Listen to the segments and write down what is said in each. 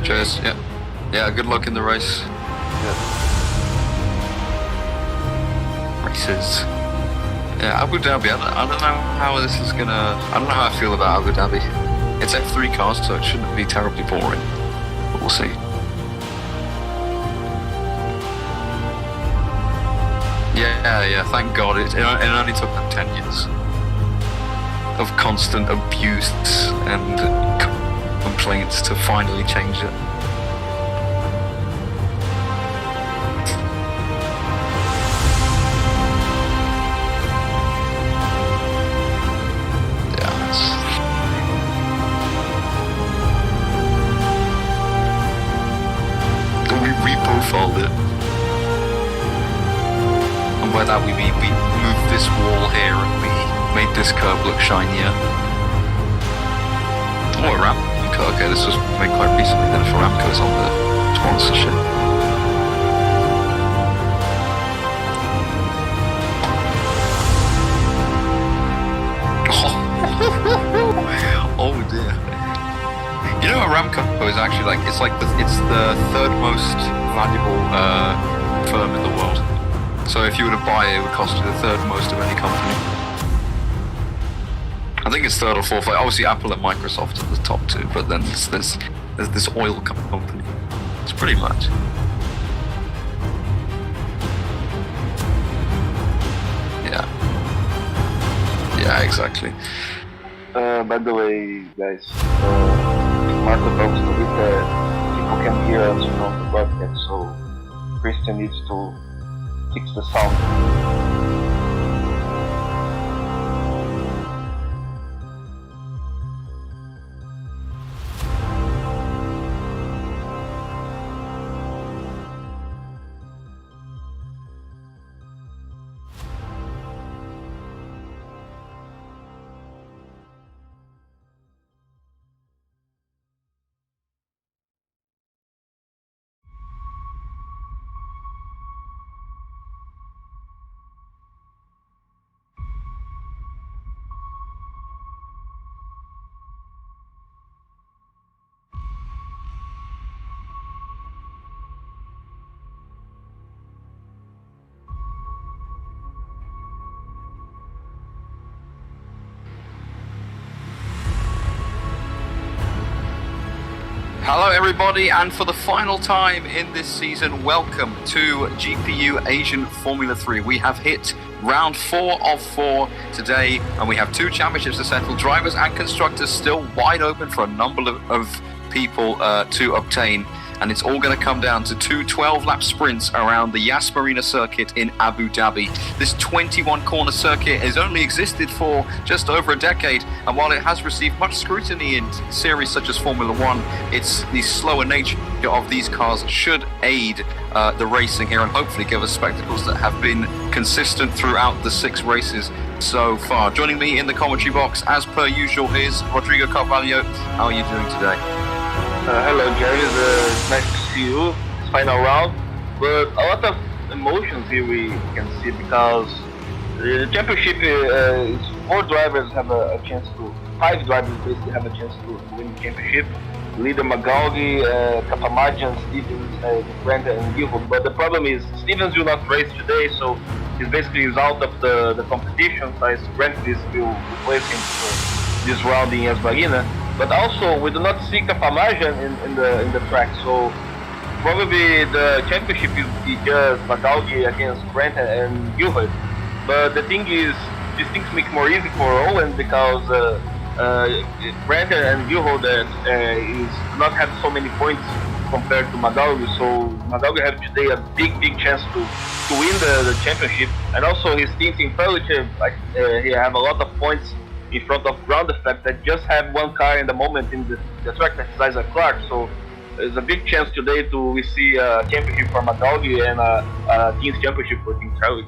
Cheers. Yeah. Yeah, good luck in the race. Yeah. Races. Yeah, Abu Dhabi, I don't know how this is gonna... I don't know how I feel about Abu Dhabi. It's F3 cars, so it shouldn't be terribly boring. But we'll see. Yeah, thank God. It only took them 10 years of constant abuse and complaints to finally change it. Reprofiled it. And by that we mean we moved this wall here and we made this curve look shinier. Oh, a Ramco. Okay, this was made quite recently then for Ramco's on the sponsorship. Oh dear. You know, Aramco is actually like it's the third most valuable firm in the world. So if you were to buy it, it would cost you the third most of any company. I think it's third or fourth. Like, obviously, Apple and Microsoft are the top two, but then there's this oil company. It's pretty much. Yeah, exactly. By the way, guys, Marco talks to me that people can hear us from the broadcast, so Christian needs to fix the sound. Hello everybody, and for the final time in this season, welcome to GPU Asian Formula 3. We have hit round 4 of 4 today, and we have 2 championships to settle. Drivers and constructors still wide open for a number of people to obtain, and it's all going to come down to 2 12-lap sprints around the Yas Marina circuit in Abu Dhabi. This 21-corner circuit has only existed for just over a decade, and while it has received much scrutiny in series such as Formula 1, it's the slower nature of these cars should aid the racing here and hopefully give us spectacles that have been consistent throughout the 6 races so far. Joining me in the commentary box, as per usual, is Rodrigo Carvalho. How are you doing today? Hello, Jerry. It's nice to see you. It's final round, but a lot of emotions here we can see because the championship is 4 drivers have a chance to. 5 drivers basically have a chance to win the championship. Leader Magaldi, Kapamajan, Stevens, Brenda, and Gilbert. But the problem is Stevens will not race today, so he's basically out of the competition. So Brenda will replace him for this round in Yas Marina. But also, we do not see Kapamajan in the track, so probably the championship will be just Magaldi against Brent and Gilbert. But the thing is, these things make it more easy for Owen because Brent and Gilbert do not have so many points compared to Magaldi, so Magaldi have today a big chance to win the championship. And also his team in Furniture, he have a lot of points in front of ground effect that just have 1 car in the moment in the track, that is Isaac Clark. So there's a big chance today we see a championship for Magaldi and a team's championship for Team Trowich.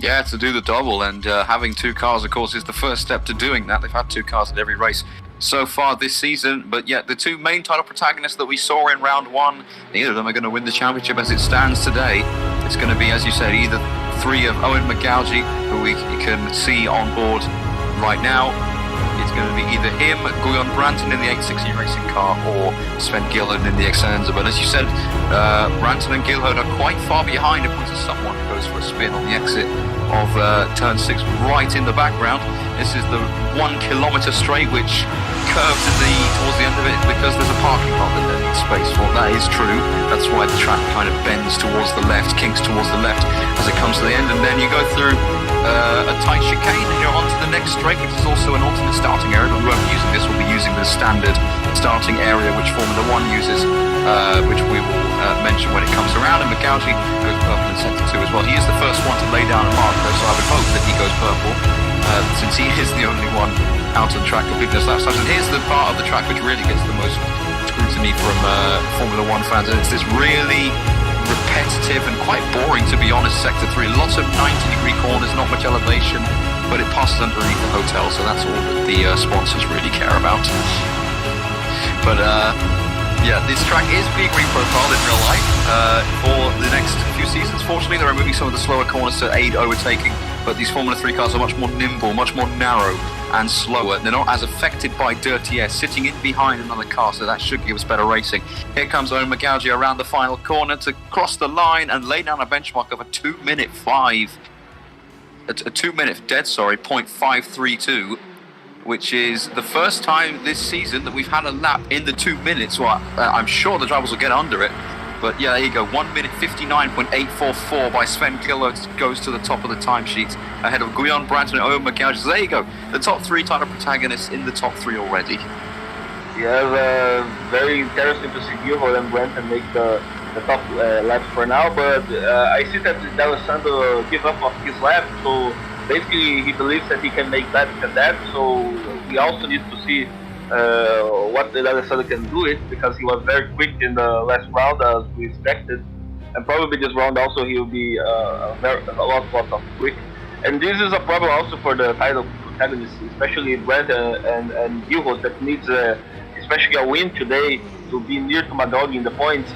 Yeah, to do the double, and having 2 cars, of course, is the first step to doing that. They've had 2 cars at every race so far this season, but yet the 2 main title protagonists that we saw in round 1, neither of them are going to win the championship as it stands today. It's going to be, as you said, either 3 of Owen Magaldi, who we can see on board right now. It's going to be either him, Guyon Branton in the 860 racing car, or Sven Gilhard in the Excenza. But as you said, Branton and Gilhard are quite far behind if someone goes for a spin on the exit of turn 6 right in the background. This is the 1 kilometre straight which curves towards the end of it because there's a parking lot that there needs space for. That is true. That's why the track kind of bends towards the left, kinks towards the left as it comes to the end, and then you go through a tight chicane and you're onto the next straight, which is also an alternate starting area, but we won't be using this. We'll be using the standard starting area which Formula 1 uses, which we will mention when it comes around. And Magauji goes purple in sector 2 as well. He is the first one to lay down a mark though, so I would hope that he goes purple, since he is the only one out on track completing this lap time. And here's the part of the track which really gets the most scrutiny from Formula 1 fans, and it's this really repetitive and quite boring, to be honest, sector 3. Lots of 90-degree corners, not much elevation, but it passes underneath the hotel, so that's all that the sponsors really care about. But yeah, this track is being reprofiled in real life for the next few seasons. Fortunately, they're removing some of the slower corners to aid overtaking, but these Formula 3 cars are much more nimble, much more narrow and slower. They're not as affected by dirty air sitting in behind another car, so that should give us better racing. Here comes Owen Magauji around the final corner to cross the line and lay down a benchmark of a 2-minute 0.532, which is the first time this season that we've had a lap in the 2 minutes. Well, I'm sure the drivers will get under it. But yeah, there you go. 1 minute 59.844 by Sven Gilhard goes to the top of the timesheet ahead of Guyon Branton and Owen Magauji. So there you go. The top 3 title protagonists in the top 3 already. Yeah, very interesting to see Gilhard and Branton make the top laps for now. But I see that D'Alessandro give up on his lap. So basically, he believes that he can make that and that. So we also need to see what the D'Alessandro can do it, because he was very quick in the last round as we expected, and probably this round also he will be a lot of quick. And this is a problem also for the title protagonists, especially Brent and Gilhard, that needs especially a win today to be near to Magauji in the points,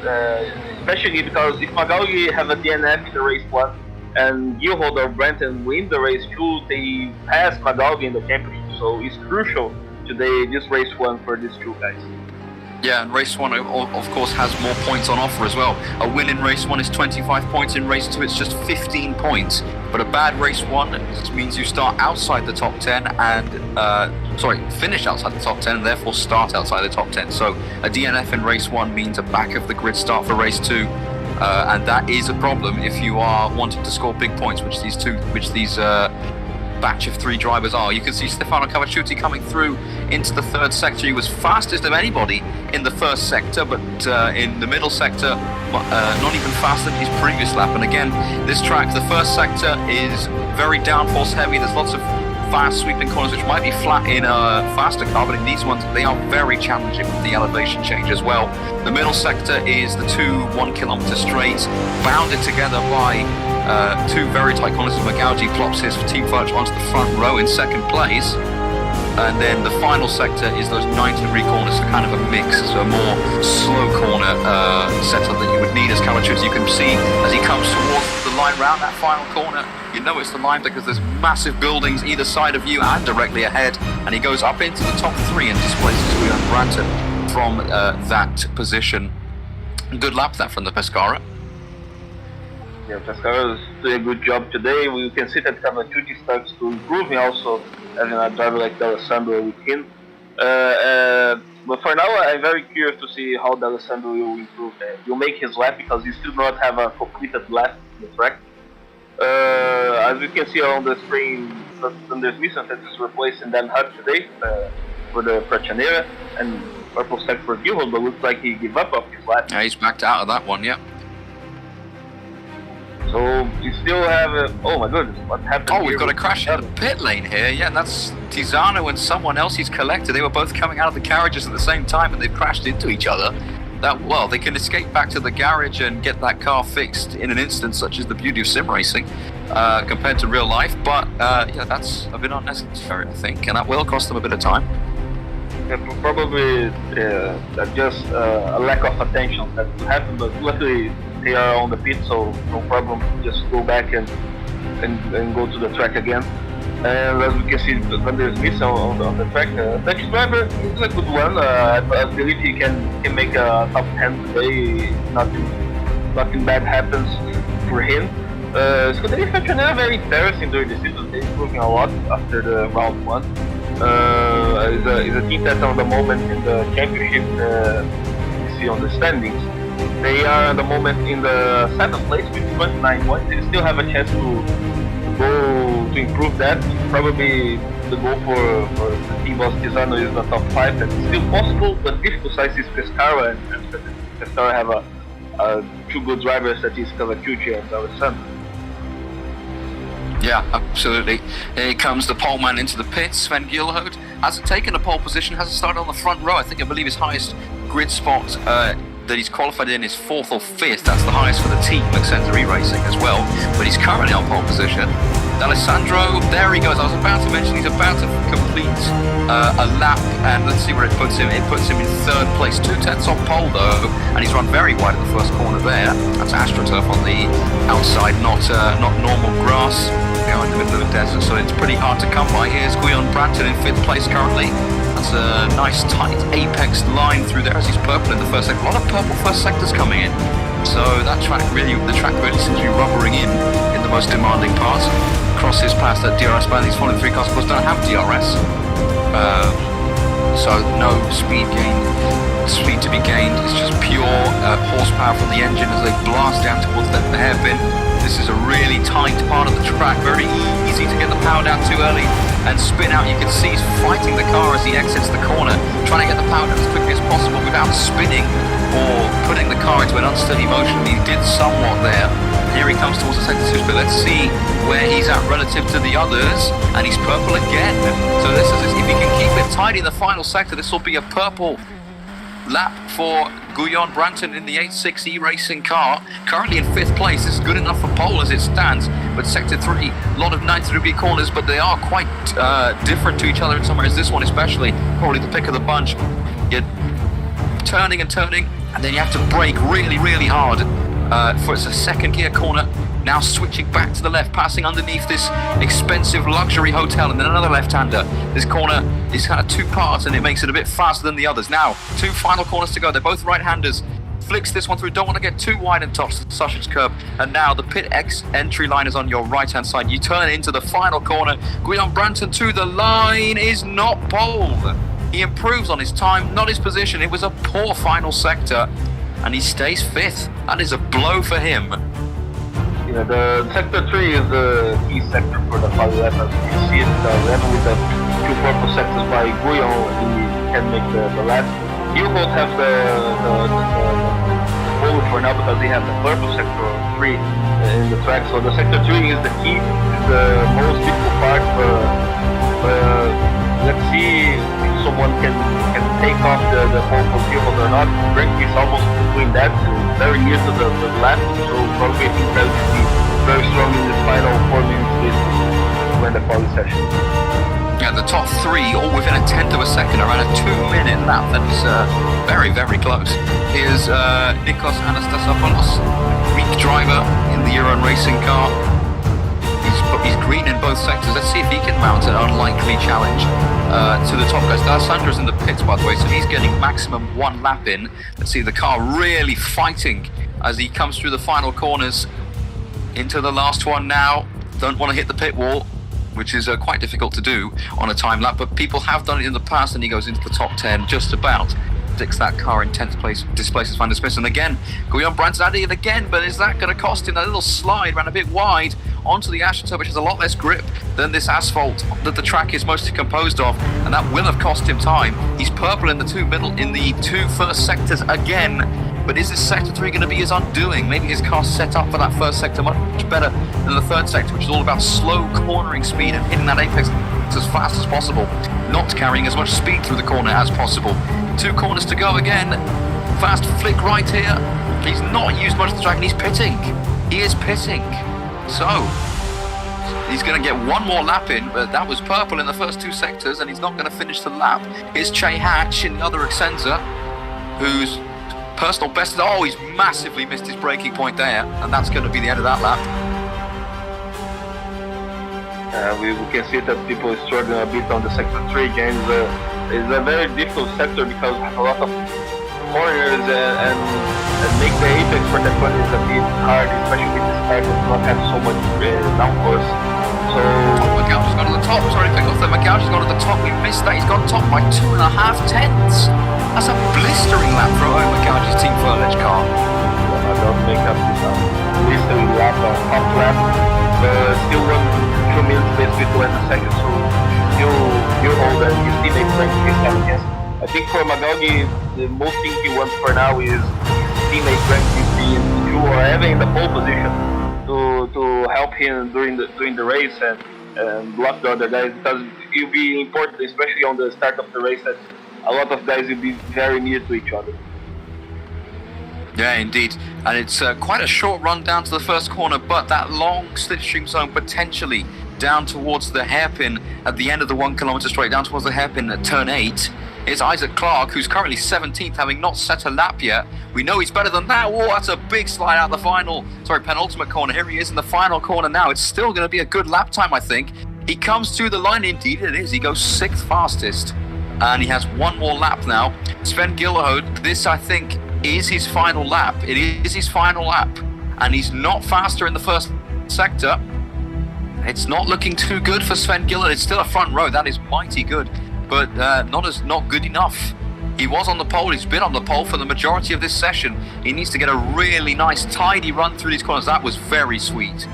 especially because if Magauji have a DNF in the race 1 and Gilhard or Brenton win the race 2, they pass Magauji in the championship. So it's crucial today, this race 1 for these two guys. Yeah, and race 1 of course has more points on offer as well. A win in race 1 is 25 points, in race 2 it's just 15 points. But a bad race 1 means you start outside the top 10 and finish outside the top 10 and therefore start outside the top 10. So a DNF in race 1 means a back of the grid start for race 2. And that is a problem if you are wanting to score big points, which these batch of 3 drivers are. You can see Stefano Cavacciuti coming through into the 3rd sector. He was fastest of anybody in the 1st sector, but in the middle sector, not even faster than his previous lap. And again, this track, the 1st sector is very downforce heavy. There's lots of fast sweeping corners which might be flat in a faster car, but in these ones they are very challenging with the elevation change as well. The middle sector is the 2 1-kilometer straights bounded together by 2 very tight corners. Magauji plops his team Fudge onto the front row in 2nd place. And then the final sector is those 90-degree corners, so kind of a mix, so a more slow corner setup that you would need as Cavacciuti. You can see as he comes towards the line round that final corner, you know it's the line because there's massive buildings either side of you and directly ahead, and he goes up into the top 3 and displaces Guyon Branton from that position. Good lap that from the Pescara. Yeah, Pescara is doing a good job today. We can see that Cavacciuti starts to improve, also having a driver like D'Alessandro with him. But for now, I'm very curious to see how D'Alessandro will improve. He'll make his lap because he still not have a completed lap in the track. As we can see on the screen, the transmission that is replacing Dan Hart today for the Pratchanera, and purple stack for Gilhard, but looks like he gave up on his lap. Yeah, he's backed out of that one, yeah. So you still have oh my goodness, what happened? Oh, we've got a crash in the pit lane here. Yeah, that's Tizano and someone else he's collected. They were both coming out of the garages at the same time and they've crashed into each other. They can escape back to the garage and get that car fixed in an instant, such as the beauty of sim racing compared to real life. But yeah, that's a bit unnecessary, I think, and that will cost them a bit of time. Yeah, probably just a lack of attention that happened, but luckily they are on the pit, so no problem. Just go back and go to the track again. And as we can see, when there's miss on the track, Dutch driver is a good one. I believe he can make a top 10 today. Nothing bad happens for him. Scuderia Fortunera very interesting during the season. They're improving a lot after the round one. Is a team that's on the moment in the championship. You see on the standings. They are at the moment in the 7th place with 29 points. They still have a chance to go to improve that. Probably the goal for the team of Pisano is the top 5. That's still possible, but difficult size is Pescara, and Pescara have two good drivers, that is Cavacucci and Alessandro. Yeah, absolutely. Here comes the pole man into the pits. Sven Gilhode hasn't taken a pole position, hasn't started on the front row. I believe his highest grid spot that he's qualified in is 4th or 5th. That's the highest for the team, Accenture Racing as well. But he's currently on pole position. Alessandro, there he goes. I was about to mention he's about to complete a lap, and let's see where it puts him. It puts him in 3rd place, 2/10 on pole though, and he's run very wide at the first corner there. That's AstroTurf on the outside, not normal grass. In the middle of the desert, so it's pretty hard to come by. Here's Guillaume Branton in 5th place currently. That's a nice tight apex line through there as he's purple in the first sector. A lot of purple first sectors coming in. So the track really seems to be rubbering in the most demanding parts. Crosses past that DRS band. These following 3 cars, of course, don't have DRS. So no speed to be gained. It's just pure horsepower from the engine as they blast down towards the hairpin. This is a really tight part of the track, very easy to get the power down too early and spin out. You can see he's fighting the car as he exits the corner, trying to get the power down as quickly as possible without spinning or putting the car into an unsteady motion. He did somewhat there. Here he comes towards the sector 2, but let's see where he's at relative to the others, and he's purple again. So this is, if he can keep it tight in the final sector, this will be a purple lap for Guillaume Branton in the 86E racing car, currently in 5th place. This is good enough for pole as it stands, but sector 3, a lot of 90-degree corners, but they are quite different to each other in some areas. This one especially, probably the pick of the bunch. You're turning, and then you have to brake really hard for it's a 2nd gear corner. Now switching back to the left, passing underneath this expensive luxury hotel, and then another left-hander. This corner is kind of 2 parts, and it makes it a bit faster than the others. Now, 2 final corners to go. They're both right-handers. Flicks this one through. Don't want to get too wide and touch the sausage curb. And now the pit X entry line is on your right-hand side. You turn into the final corner. Guillaume Branton to the line is not pole. He improves on his time, not his position. It was a poor final sector, and he stays 5th. That is a blow for him. Yeah, the sector 3 is the key sector for the Fabio as you see it. Even with the 2 purple sectors by Guillaume, he can make the lap. You both have the pole for now because they have the purple sector 3 in the track. So the sector 3 is the key, is the most difficult part. Let's see if someone can take off the pole for Guillaume or not. Prix is almost between that, very near to the lap, so probably I think that will be very strong in the final 4 minutes to win the quali session. Yeah, the top 3 all within a 1/10 of a second, around a 2-minute lap. That is very close. Here's Nikos Anastasopoulos, Greek driver in the Euro racing car. He's green in both sectors. Let's see if he can mount an unlikely challenge to the top guys. Alessandra's in the pits, by the way, so he's getting maximum 1 lap in. Let's see the car really fighting as he comes through the final corners into the last one now. Don't want to hit the pit wall, which is quite difficult to do on a time lap, but people have done it in the past, and he goes into the top 10 just about. Sticks that car in 10th place, displaces Van der Spiss, and again, Guillaume Branton adding it again, but is that going to cost him? A little slide, ran a bit wide onto the AstroTurf, which has a lot less grip than this asphalt that the track is mostly composed of, and that will have cost him time. He's purple in the 2 first sectors again, but is this sector 3 going to be his undoing? Maybe his car's set up for that first sector much better than the 3rd sector, which is all about slow cornering speed and hitting that apex as fast as possible, not carrying as much speed through the corner as possible. 2 corners to go again. Fast flick right here. He's not used much of the track, and he's pitting. He is pitting. So he's going to get 1 more lap in, but that was purple in the first 2 sectors, and he's not going to finish the lap. Here's Che Hatch in the other Accenza, whose personal best is, he's massively missed his braking point there, and that's going to be the end of that lap. We can see that people are struggling a bit on the sector 3, James. It's a very difficult sector because we have a lot of corners and make the apex for that one is a bit hard, especially with this car does not have so much downforce. So Magauji's gone to the top. Sorry to pick off there. Magauji's gone to the top. We missed that. He's gone top by 2.5 tenths. That's a blistering lap for Magauji's Team Furledge car. I don't make up this blistering lap, top lap. Still 2 minutes basically to end the second, so you hold that his teammate Frank is having yes. I think for Magauji, the most thing he wants for now is his teammate Frank being through or having the pole position to help him during the race and block the other guys, because it will be important, especially on the start of the race, that a lot of guys will be very near to each other. Yeah, indeed. And it's quite a short run down to the first corner, but that long slipstream zone potentially down towards the hairpin at the end of the 1 kilometer straight, down towards the hairpin at turn 8. It's Isaac Clark, who's currently 17th, having not set a lap yet. We know he's better than that. Oh, that's a big slide out the penultimate corner. Here he is in the final corner now. It's still going to be a good lap time, I think. He comes to the line, indeed it is. He goes 6th fastest. And he has one more lap now. Sven Gillerhoed, this I think is his final lap. It is his final lap. And he's not faster in the first sector. It's not looking too good for Sven Gillerhoed. It's still a front row. That is mighty good. But not good enough. He was on the pole. He's been on the pole for the majority of this session. He needs to get a really nice, tidy run through these corners. That was very sweet.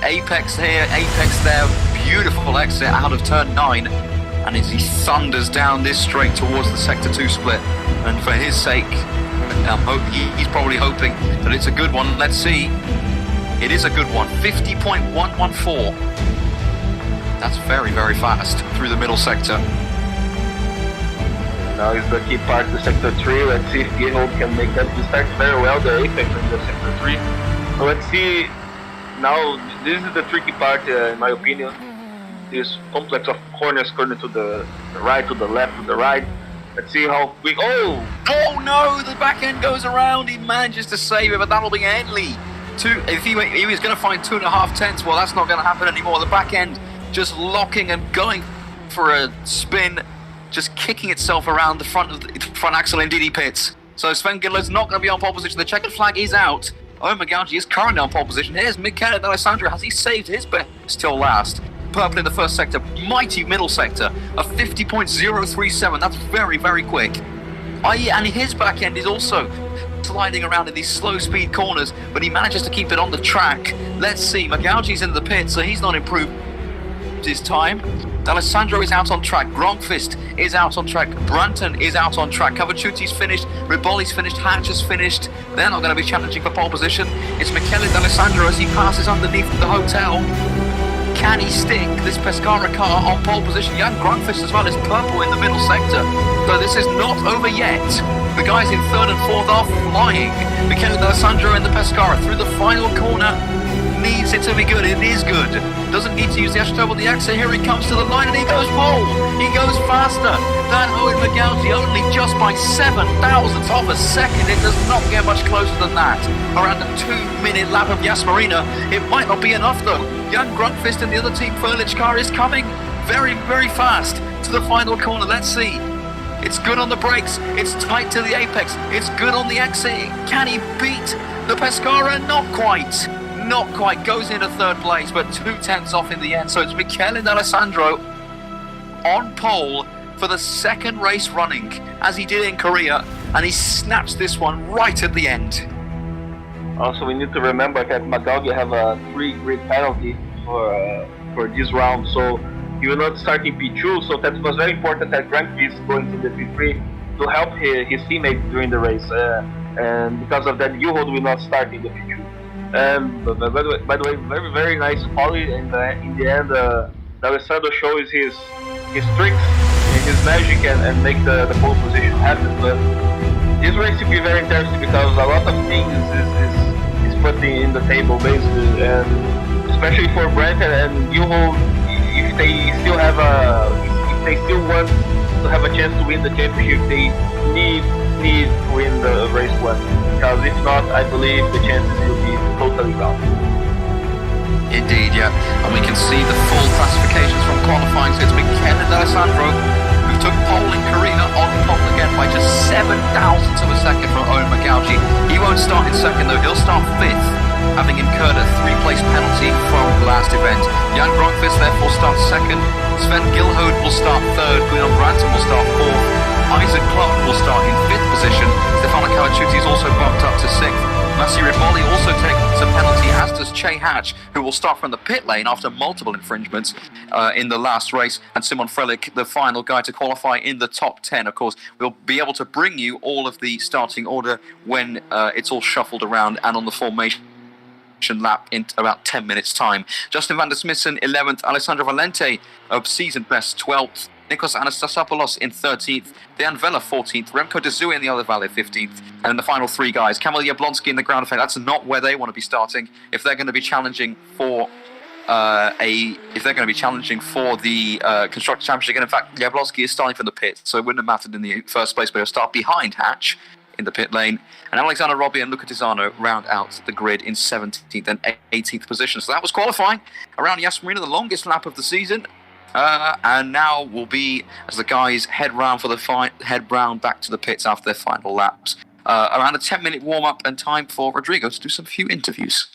Apex here, apex there. Beautiful exit out of turn 9. And as he thunders down this straight towards the Sector 2 split. And for his sake, he's probably hoping that it's a good one. Let's see. It is a good one. 50.114. That's very, very fast through the middle sector. Now is the key part, the Sector 3. Let's see if Gillerhoed can make that. He starts very well, the apex in the Sector 3. So let's see. Now, this is the tricky part, in my opinion. This complex of corners going to the right, to the left, to the right. Let's see how quick. Oh no! The back end goes around. He manages to save it, but that'll be Henley. If he was going to find 2.5 tenths, well, that's not going to happen anymore. The back end just locking and going for a spin, just kicking itself around the front axle in DD pits. So Sven Gillerhoed's not going to be on pole position. The checkered flag is out. Magauji is currently on pole position. Here's Michele D'Alessandro. Has he saved his best till last? Purple in the first sector, mighty middle sector, a 50.037. That's very, very quick. And his back end is also sliding around in these slow speed corners, but he manages to keep it on the track. Let's see, Magauji's in the pit, so he's not improved his time. D'Alessandro is out on track, Gronqvist is out on track, Branton is out on track, Cavacciuti's finished, Riboli's finished, Hatch has finished. They're not going to be challenging for pole position. It's Michele D'Alessandro as he passes underneath the hotel. Can he stick this Pescara car on pole position? Jan Gronqvist as well is purple in the middle sector. So this is not over yet. The guys in 3rd and 4th are flying. Michele D'Alessandro in the Pescara through the final corner. Needs it to be good. It is good. Doesn't need to use the Ashtobe on the exit. Here he comes to the line and he goes pole. He goes faster than Owen Magauji, only just by 7 thousandths of a second. It does not get much closer than that. Around a 2-minute lap of Marina. It might not be enough though. Young Gronqvist in the other Team Furledge car is coming very, very fast to the final corner. Let's see. It's good on the brakes. It's tight to the apex. It's good on the exit. Can he beat the Pescara? Not quite. Not quite. Goes into 3rd place, but 2 tenths off in the end. So it's Michele D'Alessandro on pole for the 2nd race running, as he did in Korea, and he snaps this one right at the end. Also, we need to remember that Magauji have a 3-grid penalty for this round, so he will not start in P2. So that was very important that Gronqvist is going to the P3 to help his teammate during the race, and because of that, Gillerhoed will not start in the P2. By the way, very, very nice quality, and in the end, D'Alessandro shows his tricks and his magic and make the pole position happen. But this race will be very interesting because a lot of things is put in the table basically, and especially for Branton and Gillerhoed, if they still want to have a chance to win the championship, they need to win the race one. Because if not, I believe the chances will be totally gone. Indeed, yeah. And we can see the full classifications from qualifying. So it's been Kevin D'Alessandro who took pole in Karina on pole again by just 7,000ths of a second from Owen McGauji. He won't start in second though, he'll start fifth, having incurred a 3-place penalty from the last event. Jan Gronqvist therefore starts second. Sven Gilhode will start third. Guido Branton will start fourth. Isaac Clark will start in fifth position. Stefano Cavacciuti is also bumped up to sixth. Massi Riboli also takes a penalty, as does Che Hatch, who will start from the pit lane after multiple infringements in the last race. And Simon Frelich, the final guy to qualify in the top 10. Of course, we'll be able to bring you all of the starting order when it's all shuffled around and on the formation lap in about 10 minutes time. Justin van der Smissen 11th, Alessandro Valente of season best 12th, Nikos Anastasopoulos in 13th, Dejan Vella 14th, Remco de Zouy in the other Valley 15th, and then the final three guys, Kamil Jablonski in the ground effect. That's not where they want to be starting if they're going to be challenging for the Constructors' Championship. And in fact, Jablonski is starting from the pit, so it wouldn't have mattered in the first place, but he'll start behind Hatch in the pit lane, and Alexander Robbie and Luca Tisano round out the grid in 17th and 18th position. So that was qualifying around Yas Marina, the longest lap of the season. And now will be as the guys head round back to the pits after their final laps. Around a 10-minute warm-up and time for Rodrigo to do some few interviews.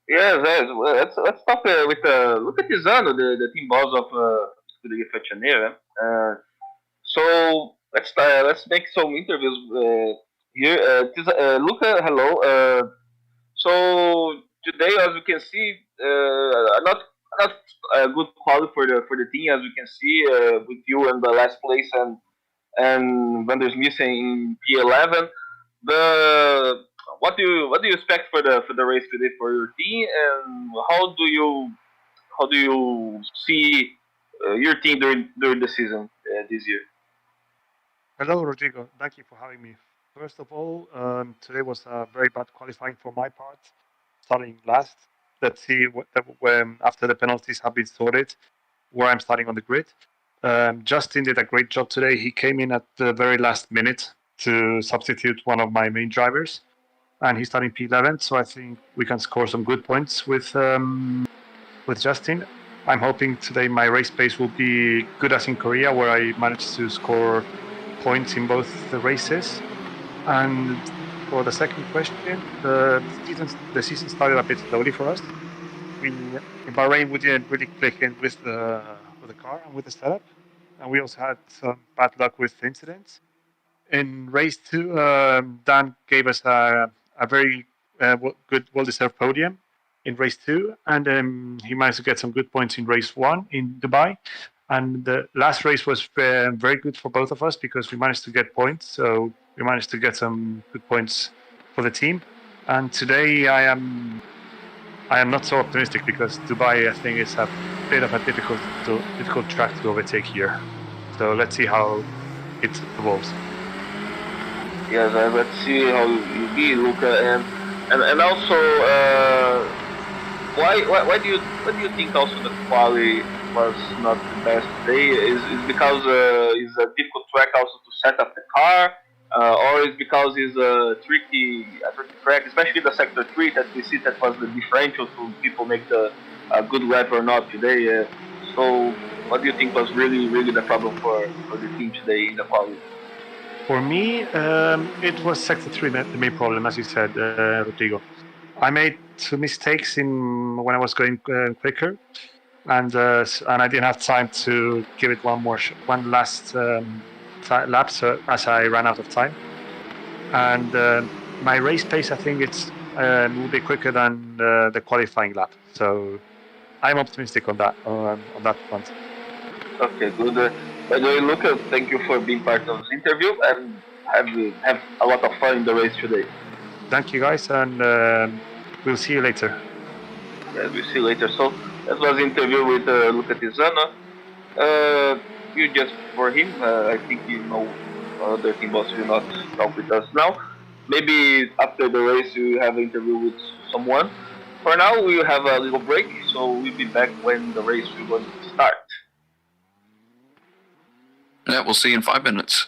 Yes, let's talk with Luca Tisano, the team boss of Scuderia Faccianera. So let's make some interviews here. Luca, hello. So today, as you can see, not a good quality for the team, as you can see, with you in the last place and Van der Smissen in P11. What do you expect for the race today for your team, and how do you see your team during the season this year? Hello, Rodrigo. Thank you for having me. First of all, today was a very bad qualifying for my part, starting last. Let's see when after the penalties have been sorted, where I'm starting on the grid. Justin did a great job today. He came in at the very last minute to substitute one of my main drivers, and he's starting P11. So I think we can score some good points with Justin. I'm hoping today my race pace will be good as in Korea, where I managed to score points in both the races. And for the second question, the season started a bit slowly for us. In Bahrain, we didn't really click in with the car and with the setup, and we also had some bad luck with incidents. In race 2, Dan gave us a very good, well-deserved podium in race 2, and he managed to get some good points in race 1 in Dubai. And the last race was very good for both of us because we managed to get points. So we managed to get some good points for the team. And today I am not so optimistic because Dubai, I think, is a bit of a difficult track to overtake here. So let's see how it evolves. Yes, let's see how you be, Luca, and also why do you think also the quali was not the best today? Is because it's a difficult track also to set up the car, or is because it's a tricky track, especially the sector 3 that we see that was the differential to people make a good lap or not today. So what do you think was really the problem for the team today in the quali? For me, it was sector 3 the main problem, as you said, Rodrigo. I made 2 mistakes when I was going quicker, and I didn't have time to give it one last lap, so as I ran out of time. And my race pace, I think will be quicker than the qualifying lap. So I'm optimistic on that front. Okay, good. By the way, Luca, thank you for being part of this interview, and have a lot of fun in the race today. Thank you, guys, and we'll see you later. Yeah, we'll see you later. So that was the interview with Luca Tisano. You just for him, I think other team boss will not talk with us now. Maybe after the race we have an interview with someone. For now, we will have a little break, so we'll be back when the race will going to start. Yeah, we'll see you in 5 minutes.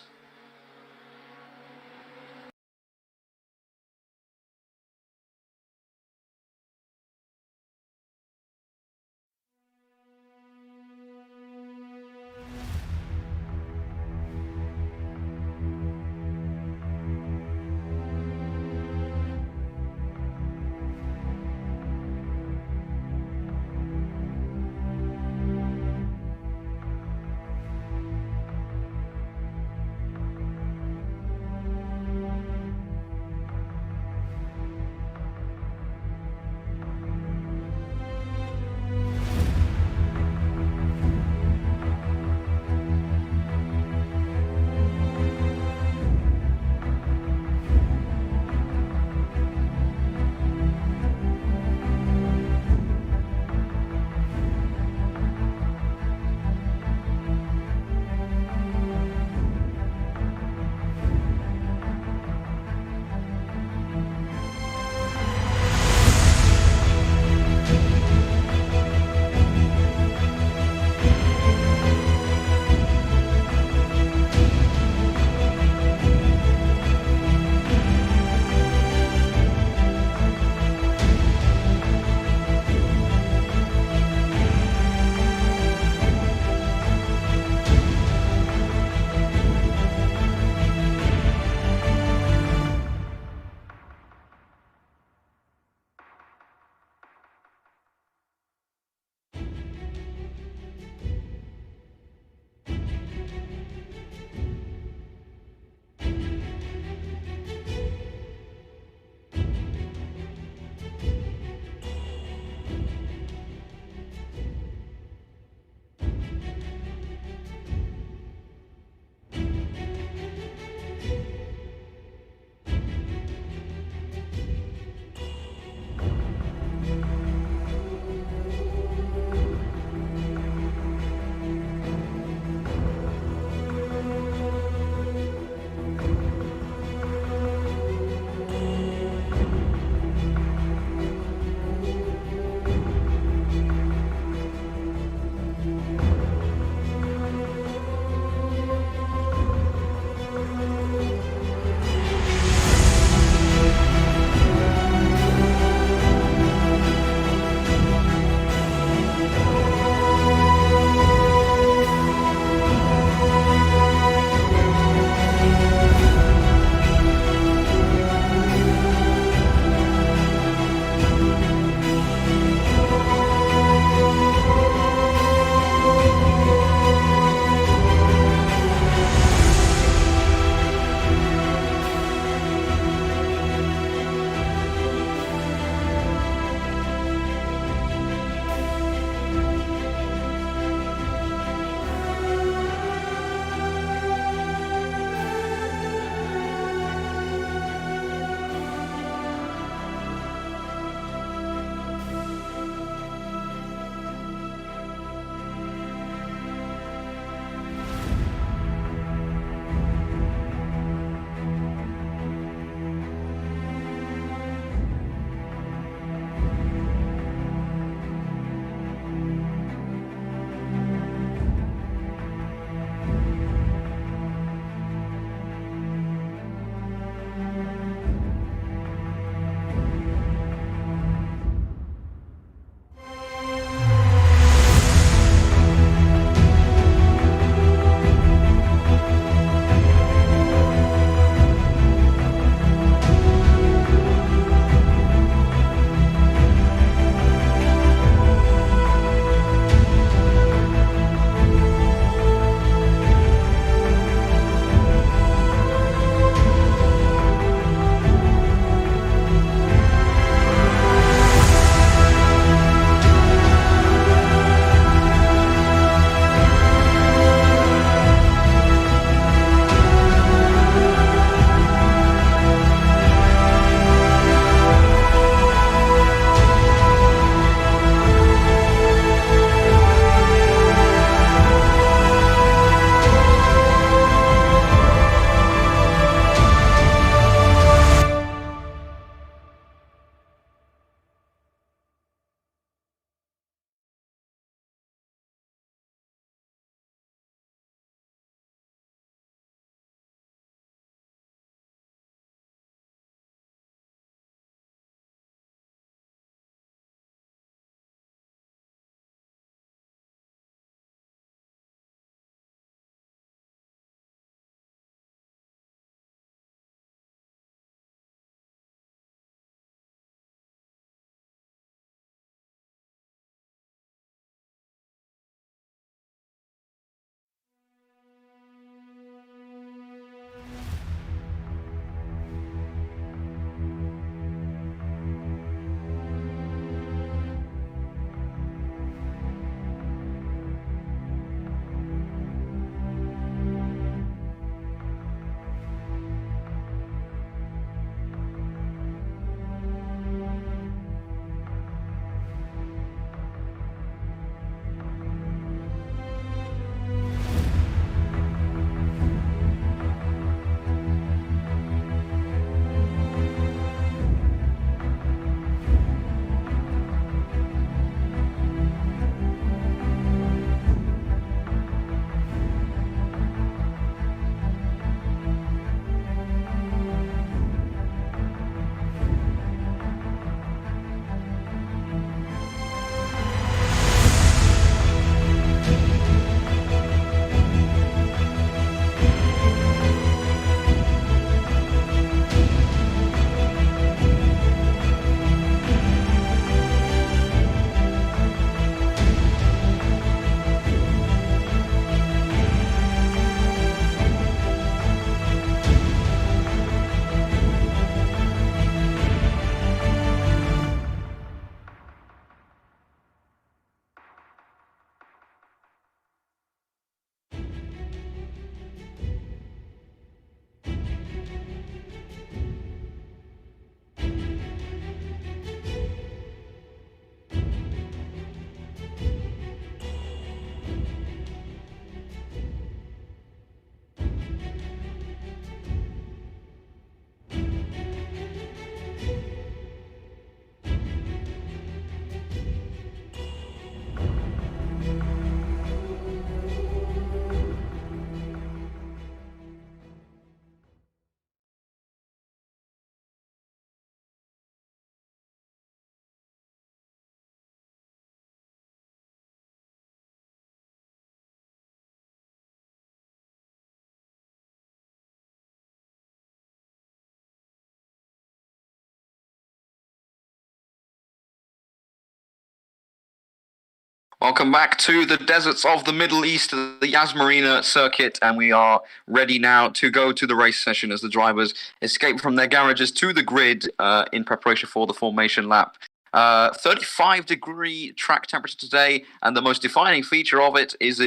Welcome back to the deserts of the Middle East, the Yas Marina circuit, and we are ready now to go to the race session as the drivers escape from their garages to the grid in preparation for the formation lap. 35-degree track temperature today, and the most defining feature of it is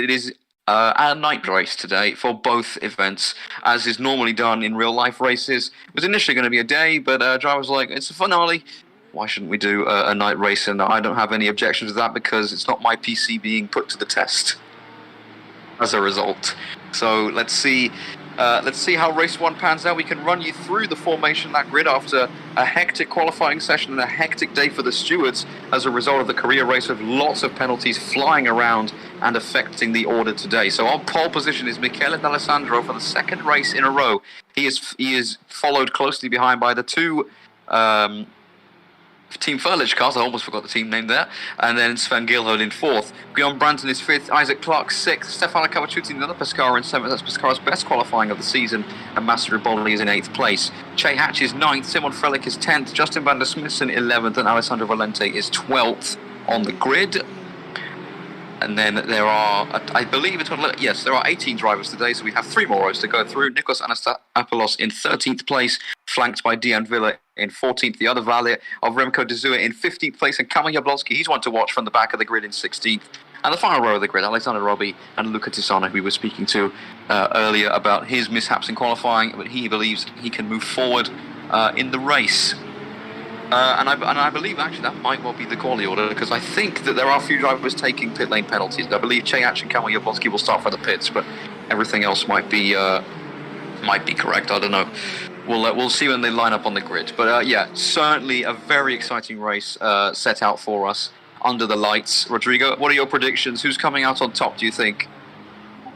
a night race today for both events, as is normally done in real-life races. It was initially going to be a day, but drivers were like, it's a finale. Why shouldn't we do a night race? And I don't have any objections to that because it's not my PC being put to the test as a result. So let's see how race one pans out. We can run you through the formation lap grid after a hectic qualifying session and a hectic day for the stewards as a result of the Korea race with lots of penalties flying around and affecting the order today. So on pole position is Michele D'Alessandro for the second race in a row. He is followed closely behind by the two Team Furlich cars, I almost forgot the team name there, and then Sven Gilhard in fourth. Guillaume Branton is fifth, Isaac Clark sixth, Stefano Cavacciuti another Pescara in seventh. That's Pescara's best qualifying of the season, and Master Riboli is in eighth place. Che Hatch is ninth, Simon Frelick is 10th, Justin van der Smithson 11th, and Alessandro Valente is 12th on the grid. And then there are, I believe there are 18 drivers today, so we have 3 more rows to go through. Nikos Anastapoulos in 13th place, flanked by Dejan Villa in 14th. The other valet of Remco de Zuer in 15th place, and Kamil Jablonski, he's one to watch from the back of the grid in 16th. And the final row of the grid, Alexander Robbie and Luca Tisano, who we were speaking to earlier about his mishaps in qualifying, but he believes he can move forward in the race. And I believe actually that might well be the quality order, because I think that there are a few drivers taking pit lane penalties. I believe Che Hatch and Kamil Jablonski will start for the pits, but everything else might be correct. I don't know. We'll see when they line up on the grid. But yeah, certainly a very exciting race set out for us under the lights. Rodrigo, what are your predictions? Who's coming out on top, do you think?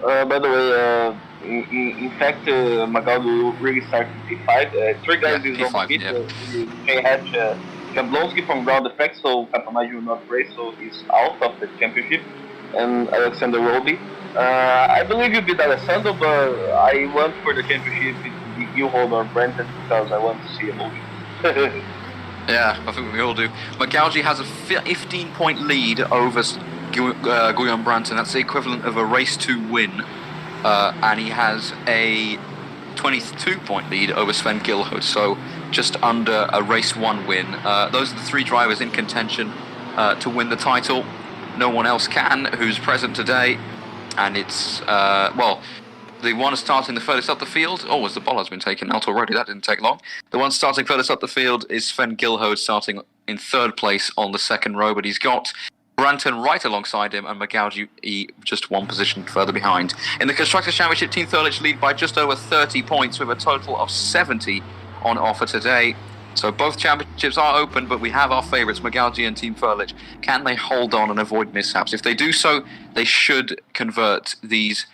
By the way, in fact, Magaldo will really start in P5. 3 guys is on the pit. Che Hatch, Jablonski from ground effect, so Capamagi will not race, so he's out of the championship. And Alexander Roby. I believe you beat Alessandro, but I want for the championship to be Gilhold or Brenton because I want to see emotion. Yeah, I think we all do. Magaldi has a 15-point lead over Guillaume Branton. That's the equivalent of a race 2 win. And he has a 22-point lead over Sven Gilhard, so just under a race 1 win. Those are the 3 drivers in contention to win the title. No one else can who's present today. And it's, the one starting the furthest up the field. Oh, as the ball has been taken out already, that didn't take long. The one starting furthest up the field is Sven Gilhard, starting in 3rd place on the 2nd row, but he's got Branton right alongside him and Magaldi just 1 position further behind. In the Constructors' Championship, Team Furlich lead by just over 30 points with a total of 70 on offer today. So both championships are open, but we have our favourites, Magaldi and Team Furlich. Can they hold on and avoid mishaps? If they do so, they should convert these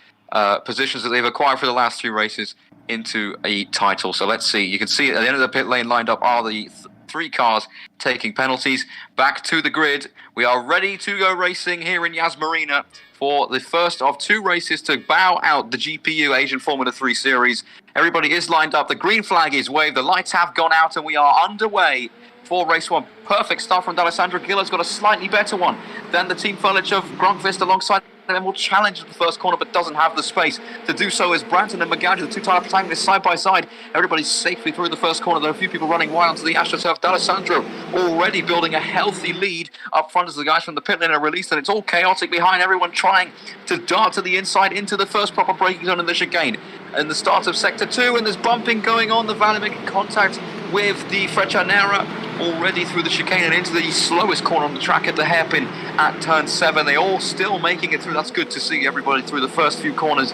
positions that they've acquired for the last 3 races into a title. So let's see. You can see at the end of the pit lane lined up are the 3 cars taking penalties. Back to the grid. We are ready to go racing here in Yas Marina for the first of 2 races to bow out the GPU Asian Formula 3 Series. Everybody is lined up. The green flag is waved. The lights have gone out and we are underway for race 1. Perfect start from D'Alessandro. Gillard's got a slightly better one than the Team Furlich of Grönqvist alongside and will challenge the first corner but doesn't have the space to do so as Branton and Magaldi, the 2-time protagonists, side by side. Everybody's safely through the first corner. There are a few people running wide onto the AstroTurf. D'Alessandro already building a healthy lead up front as the guys from the pit lane are released, and it's all chaotic behind. Everyone trying to dart to the inside into the first proper braking zone in the chicane. In the start of Sector 2, and there's bumping going on. The Valley making contact with the Freccianera already through the chicane and into the slowest corner on the track at the hairpin at turn 7. They all still making it through. That's good to see everybody through the first few corners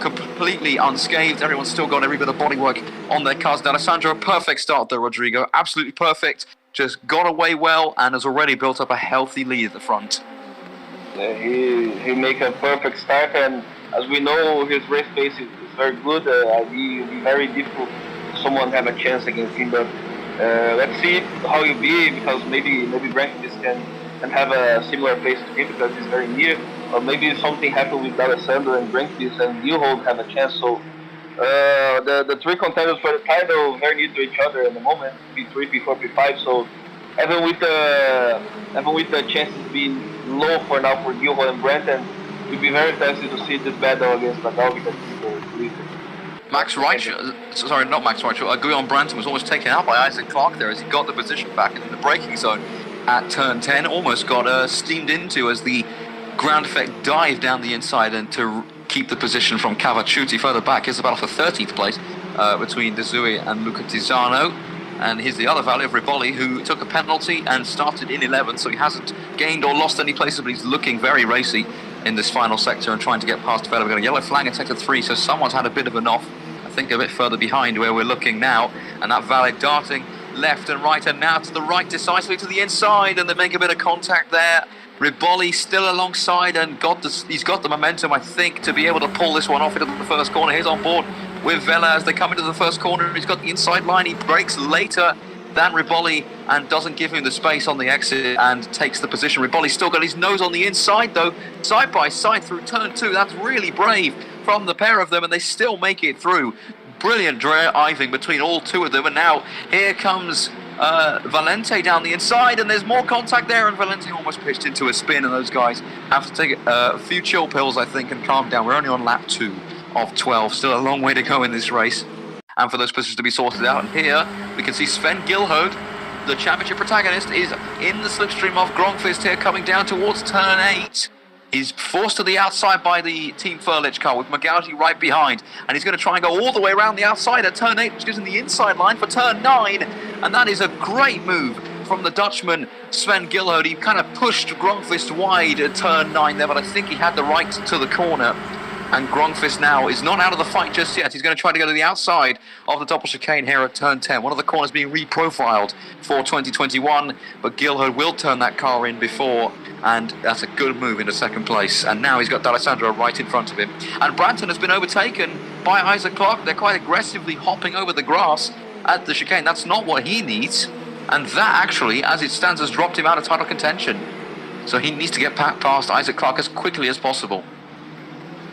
completely unscathed. Everyone's still got every bit of bodywork on their cars. D'Alessandro, perfect start there, Rodrigo. Absolutely perfect. Just got away well and has already built up a healthy lead at the front. He make a perfect start, and as we know, his race pace is very good. It'll be very difficult someone have a chance against him, but let's see how he'll be, because maybe Grönqvist can have a similar pace to him because he's very near, or maybe something happened with D'Alessandro and Grönqvist and Gilhold have a chance. So the 3 contenders for the title very near to each other at the moment, P3, P4, P5, so even with the chances being low for now for Gilho and Brenton, it'd be very interesting to see this battle against Magaldi that is the leader. Max Reichel, sorry, not Max Reichel, Guillaume Branton was almost taken out by Isaac Clarke there as he got the position back in the braking zone at turn 10, almost got steamed into as the ground effect dived down the inside and to keep the position from Cavacciuti further back. Here's the battle for 13th place between De Zui and Luca Tisano. And here's the other Valley of Riboli, who took a penalty and started in 11th, so he hasn't gained or lost any places, but he's looking very racy in this final sector and trying to get past Vela. We've got a yellow flag in sector 3, so someone's had a bit of an off. I think a bit further behind where we're looking now, and that Valle darting left and right, and now to the right decisively to the inside, and they make a bit of contact there. Riboli still alongside and he's got the momentum, I think, to be able to pull this one off into the first corner. He's on board with Vela as they come into the first corner. He's got the inside line. He breaks later than Riboli and doesn't give him the space on the exit and takes the position. Riboli's still got his nose on the inside though, side by side through turn 2. That's really brave from the pair of them, and they still make it through. Brilliant driving between all two of them, and now here comes Valente down the inside, and there's more contact there, and Valente almost pitched into a spin, and those guys have to take a few chill pills, I think, and calm down. We're only on lap 2 of 12, still a long way to go in this race, and for those positions to be sorted out. And here we can see Sven Gilhode, the championship protagonist, is in the slipstream of Gronqvist here, coming down towards turn 8. He's forced to the outside by the Team Furlich car with Magaldi right behind, and he's going to try and go all the way around the outside at turn 8, which gives him the inside line for turn 9, and that is a great move from the Dutchman Sven Gilhode. He kind of pushed Gronqvist wide at turn 9 there, but I think he had the right to the corner, and Gronqvist now is not out of the fight just yet. He's going to try to go to the outside of the double chicane here at turn 10. One of the corners being reprofiled for 2021, but Gilhode will turn that car in before, and that's a good move into second place. And now he's got D'Alessandro right in front of him. And Branton has been overtaken by Isaac Clarke. They're quite aggressively hopping over the grass at the chicane. That's not what he needs. And that actually, as it stands, has dropped him out of title contention. So he needs to get past Isaac Clarke as quickly as possible.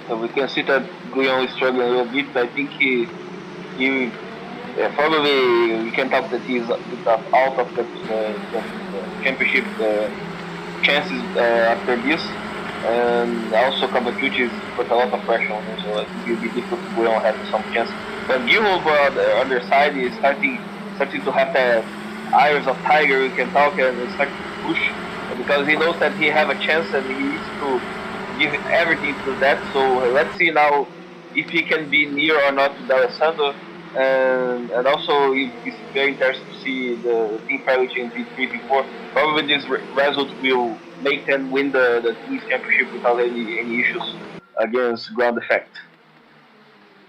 So we can see that Guillaume is struggling a bit. I think he probably we can talk that he's out of the championship chances after this, and also Cavacciuti put a lot of pressure on him, so I think it'll be difficult for Guillaume having some chances. But Guillaume on the other side is starting to have the eyes of tiger. We can talk and start to push because he knows that he have a chance and he needs to give everything to that. So let's see now if he can be near or not to D'Alessandro, and also it's very interesting to see the Team Private in P3 before. Probably this result will make them win the Teams Championship without any issues against ground effect.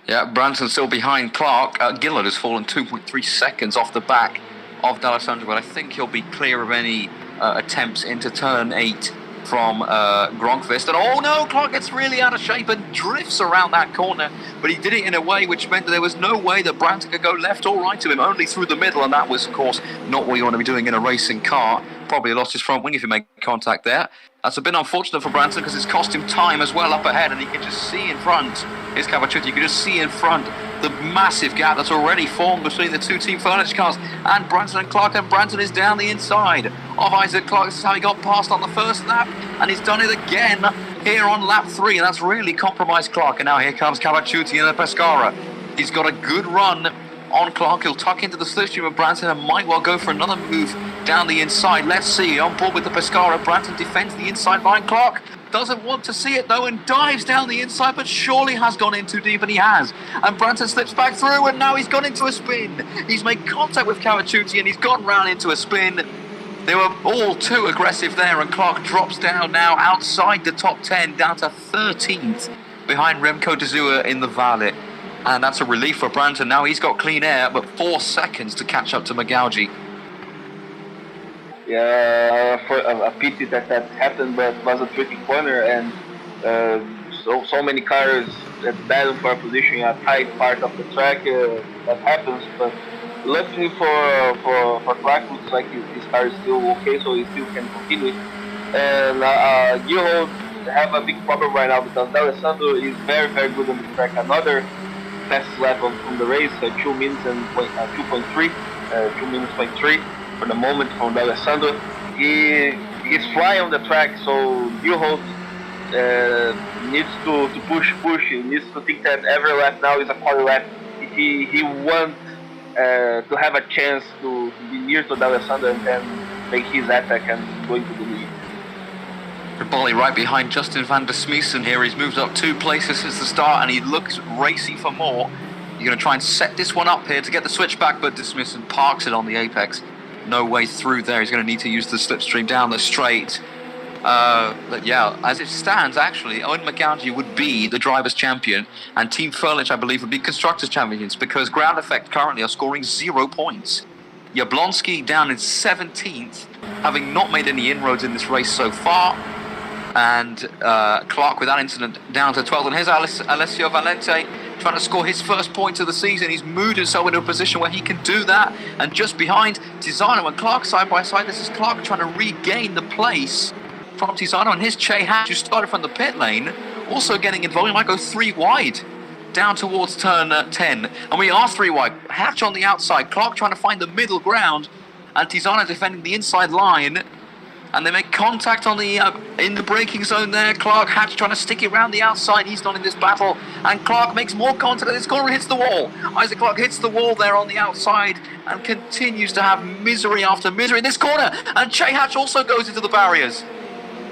Yeah, Branson's still behind Clarke. Gillard has fallen 2.3 seconds off the back of D'Alessandro, but I think he'll be clear of any attempts into turn 8 from Gronqvist. And oh no, Clarke gets really out of shape and drifts around that corner, but he did it in a way which meant that there was no way that Branton could go left or right to him, only through the middle, and that was of course not what you want to be doing in a racing car. Probably lost his front wing if you make contact there. That's a bit unfortunate for Branton because it's cost him time as well up ahead, and he can just see in front. Here's Cavacciuti, you can just see in front the massive gap that's already formed between the two Team Furniture cars and Branton and Clarke, and Branton is down the inside of Isaac Clarke. This is how he got past on the first lap, and he's done it again here on lap 3, and that's really compromised Clarke. And now here comes Cavacciuti in the Pescara. He's got a good run on Clarke. He'll tuck into the slipstream of Branton and might well go for another move down the inside. Let's see, on board with the Pescara. Branton defends the inside line. Clarke doesn't want to see it though and dives down the inside, but surely has gone in too deep, and he has. And Branton slips back through, and now he's gone into a spin. He's made contact with Cavacciuti and he's gone round into a spin. They were all too aggressive there, and Clarke drops down now outside the top 10, down to 13th behind Remco de Zua in the Valle. And that's a relief for Branton. Now he's got clean air, but 4 seconds to catch up to Magaldi. Yeah, for a pity that happened, but it was a tricky corner, and so many cars that battle for a position in a tight part of the track. That happens, but luckily for Clarke, looks like his car is still okay, so he still can continue. And Gilho have a big problem right now because D'Alessandro is very, very good on the track. Another fastest lap from the race, 2 minutes and 2.3, 2 minutes 0.3. the moment from D'Alessandro. He's flying on the track, so Gilholt needs to push. He needs to think that every lap now is a quali lap. If he wants to have a chance to be near to D'Alessandro and then make his attack and go into the lead. Riboli right behind Justin van der Smeesen here. He's moved up 2 places since the start and he looks racy for more. You're going to try and set this one up here to get the switch back, but de Smeesen parks it on the apex. No way through there. He's going to need to use the slipstream down the straight. But yeah, as it stands, actually, Owen McGowanty would be the driver's champion, and Team Furlich, I believe, would be constructors' champions, because Ground Effect currently are scoring 0 points. Jablonski down in 17th, having not made any inroads in this race so far, and Clark with that incident down to 12th. And here's Alessio Valente trying to score his first points of the season. He's moved himself into a position where he can do that, and just behind Tizano and Clark side by side, this is Clark trying to regain the place from Tizano, and his Che Hatch, who started from the pit lane, also getting involved. He might go 3 wide down towards turn 10, and we are 3 wide. Hatch on the outside, Clark trying to find the middle ground, and Tizano defending the inside line, and they make contact on the in the braking zone there. Clark, Hatch trying to stick it around the outside. He's not in this battle, and Clark makes more contact at this corner and hits the wall. Isaac Clark hits the wall there on the outside and continues to have misery after misery in this corner, and Che Hatch also goes into the barriers.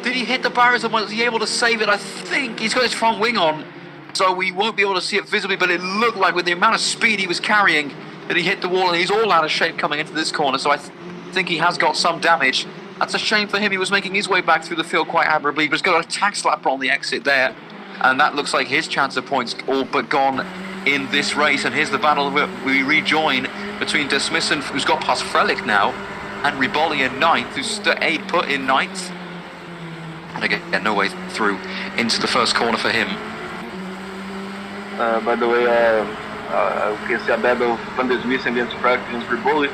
Did he hit the barriers and was he able to save it? I think he's got his front wing on, so we won't be able to see it visibly, but it looked like with the amount of speed he was carrying that he hit the wall, and he's all out of shape coming into this corner, so I think he has got some damage. That's a shame for him. He was making his way back through the field quite admirably, but he's got a tax slapper on the exit there, and that looks like his chance of points all but gone in this race. And here's the battle we rejoin between de Smeesen, who's got past Frelick now, and Riboli in 9th, who's stayed put in 9th. And again, no way through into the first corner for him. By the way, we can see a battle of Van der Smeesen against Frelick against Riboli.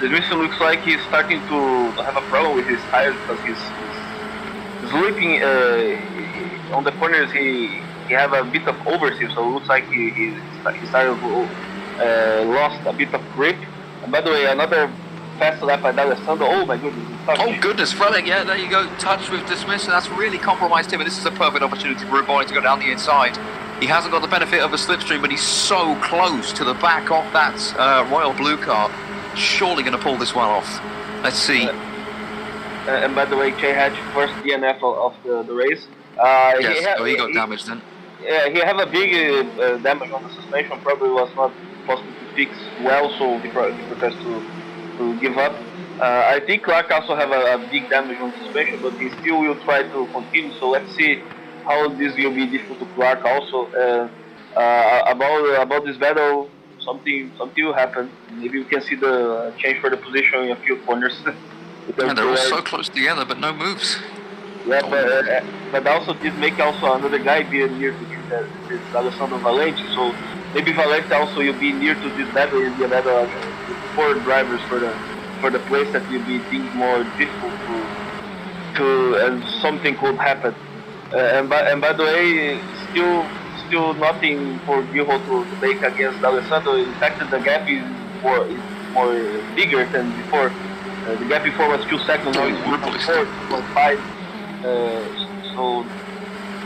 De Smeesen looks like he's starting to have a problem with his tires, because he's slipping on the corners. He have a bit of oversteer, so it looks like his tires lost a bit of grip. And by the way, another fast lap by D'Alessandro. Oh my goodness. Oh goodness, Frelick, yeah, there you go. Touch with de Smeesen. That's really compromised him, and this is a perfect opportunity for Riboli to go down the inside. He hasn't got the benefit of a slipstream, but he's so close to the back of that Royal Blue car. Surely going to pull this one off. Let's see. And by the way, Che Hatch, first DNF of the race. Yes, he got damaged then. Yeah, he had a big damage on the suspension. Probably was not possible to fix well, so he prefers to give up. I think Clark also have a big damage on the suspension, but he still will try to continue. So let's see how this will be difficult to Clark also. About this battle, something will happen. Maybe we can see the change for the position in a few corners. Yeah, they're all so close together, but no moves. Yeah, but also this make also another guy be near to this Alessandro Valente. So maybe Valente also will be near to this battle. Will be a battle with 4 drivers for the place that will be things more difficult to and something could happen. And by the way, still nothing for Gilholt to make against D'Alessandro. In fact, the gap is more bigger than before. The gap before was 2 seconds, now it's 1.4, 1.5. So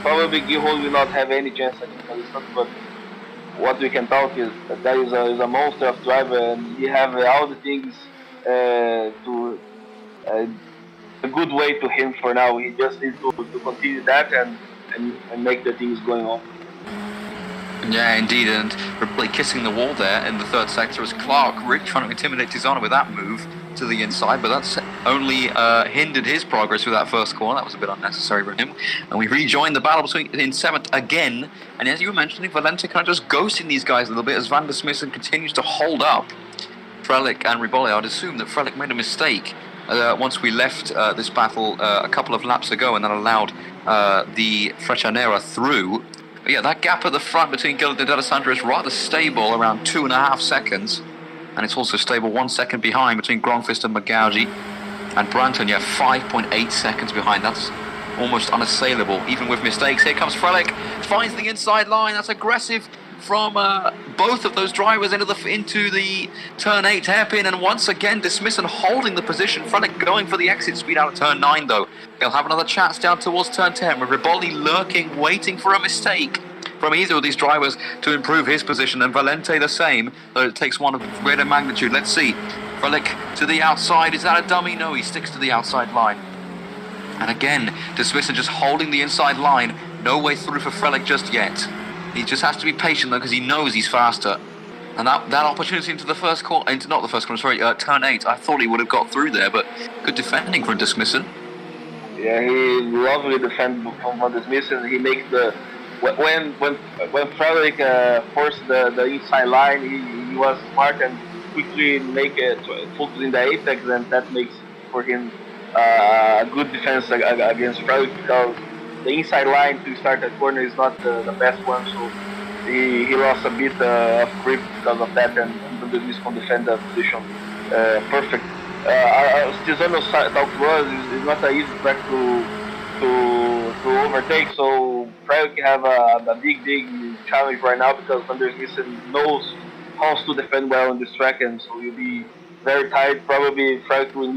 probably Gilholt will not have any chance against D'Alessandro. But what we can talk is that guy is a monster of driver, and he have all the things to a good way to him for now. He just needs to continue that and make the things going on. Yeah, indeed, and really kissing the wall there in the 3rd sector as Clark really trying to intimidate Tizano with that move to the inside, but that's only hindered his progress with that first corner. That was a bit unnecessary for him. And we rejoin the battle in 7th again, and as you were mentioning, Valente kind of just ghosting these guys a little bit as Van der Smeesen continues to hold up Frelick and Riboli. I'd assume that Frelick made a mistake once we left this battle a couple of laps ago, and that allowed the Freccianera through. But yeah, that gap at the front between Gilholt and D'Alessandro is rather stable, around 2.5 seconds. And it's also stable 1 second behind between Gronqvist and McGowanty. And Branton, yeah, 5.8 seconds behind. That's almost unassailable, even with mistakes. Here comes Frelick, finds the inside line. That's aggressive from both of those drivers into the turn 8 hairpin, and once again Dismissen holding the position. Frelick going for the exit speed out of turn 9 though. He'll have another chance down towards turn 10 with Riboli lurking, waiting for a mistake from either of these drivers to improve his position, and Valente the same, though it takes one of greater magnitude. Let's see. Frelick to the outside. Is that a dummy? No, he sticks to the outside line. And again, Dismissen just holding the inside line. No way through for Frelick just yet. He just has to be patient though, because he knows he's faster. And that opportunity into the first corner, not the first corner, sorry, turn 8. I thought he would have got through there, but good defending from Dismissen. Yeah, he lovely defend from Dismissen. He makes the when Frelick forced the inside line, he was smart and quickly make it focus in the apex, and that makes for him a good defense against Frelick, because the inside line to start that corner is not the best one, so he lost a bit of grip because of that, and Dismissen can defend the position perfect. Stizano's talk to us is not an easy track to overtake, so Frelick have a big challenge right now, because Dismissen knows how to defend well on this track, and so you'll be very tight. Probably Frelick will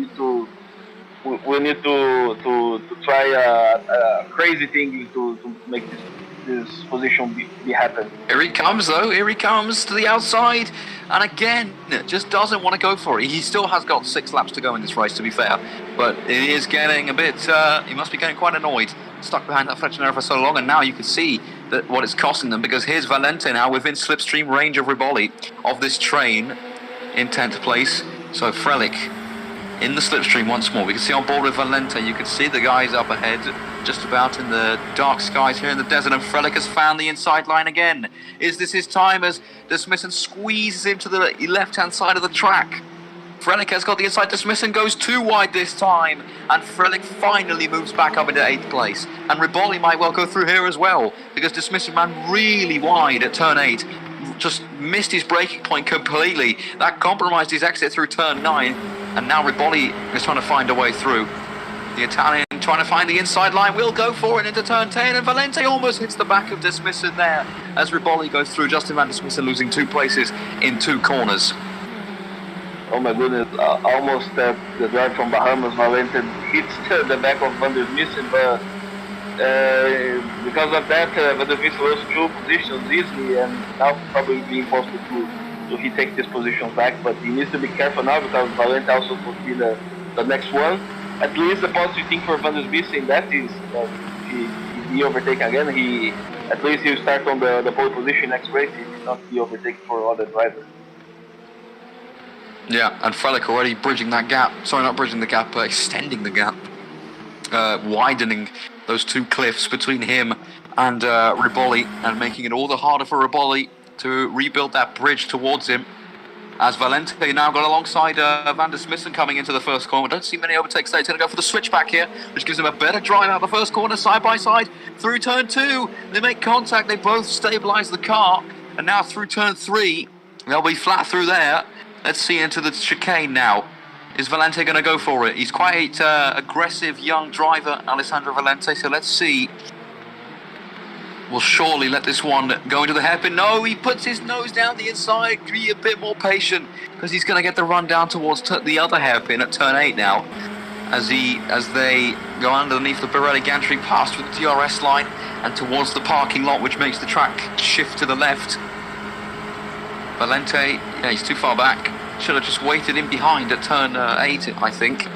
need to try a crazy thing to make this position be happen. Here he comes though, here he comes to the outside, and again, just doesn't want to go for it. He still has got 6 laps to go in this race, to be fair, but it is getting a bit, he must be getting quite annoyed, stuck behind that Fletcher for so long, and now you can see that what it's costing them, because here's Valente now within slipstream range of Riboli of this train in 10th place. So Frelick in the slipstream once more. We can see on board with Valente, you can see the guys up ahead, just about in the dark skies here in the desert, and Frelick has found the inside line again. Is this his time as Dismissen squeezes him to the left-hand side of the track? Frelick has got the inside. Dismissen goes too wide this time, and Frelick finally moves back up into 8th place. And Riboli might well go through here as well, because Dismissen ran really wide at turn 8, just missed his braking point completely. That compromised his exit through turn 9, and now Riboli is trying to find a way through. The Italian trying to find the inside line, will go for it into turn 10, and Valente almost hits the back of Dismissen there as Riboli goes through. Justin van Dismissen losing 2 places in 2 corners. Oh my goodness, almost the drive from Bahamas, Valente hits the back of Van der Missen, but because of that, Van der Missen lost 2 positions easily, and now probably being possible to he take these positions back, but he needs to be careful now, because Valente also could be the next one. At least the positive thing for Van der Missen in that is if he overtake again, at least he'll start on the pole position next race, he will not be overtaken for other drivers. Yeah, and Frelick already bridging that gap. Sorry, not bridging the gap, but extending the gap. Widening those 2 cliffs between him and Riboli, and making it all the harder for Riboli to rebuild that bridge towards him. As Valente now got alongside Van Dismissen coming into the first corner. Don't see many overtakes there. He's going to go for the switchback here, which gives him a better drive out of the first corner, side by side, through turn 2. They make contact, they both stabilise the car, and now through turn 3, they'll be flat through there. Let's see into the chicane now. Is Valente going to go for it? He's quite aggressive young driver, Alessandro Valente, so let's see. We'll surely let this one go into the hairpin. No, he puts his nose down the inside. Be a bit more patient, because he's going to get the run down towards the other hairpin at turn 8 now. As they go underneath the Pirelli gantry, past with the DRS line, and towards the parking lot, which makes the track shift to the left. Valente, yeah, he's too far back. Should have just waited in behind at turn 8, I think.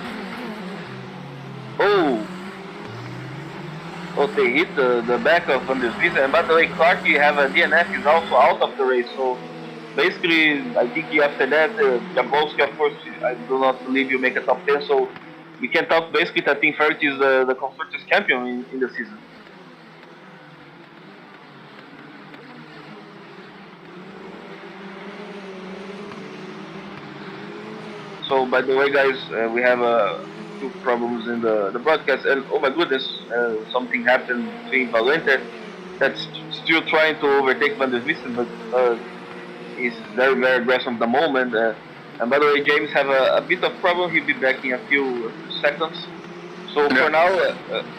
Oh, they hit the back of Van der Missen, and by the way, Clark, you have a DNF is also out of the race, so basically, I think after that, Jabolski, of course, I do not believe you make a top 10, so we can talk basically that Team Ferret is the Constructors champion in the season. So, by the way, guys, we have 2 problems in the broadcast, and oh my goodness, something happened between Valente that's still trying to overtake Van der Missen, but he's very aggressive at the moment. And by the way, James have a bit of problem. He'll be back in a few seconds. So for now,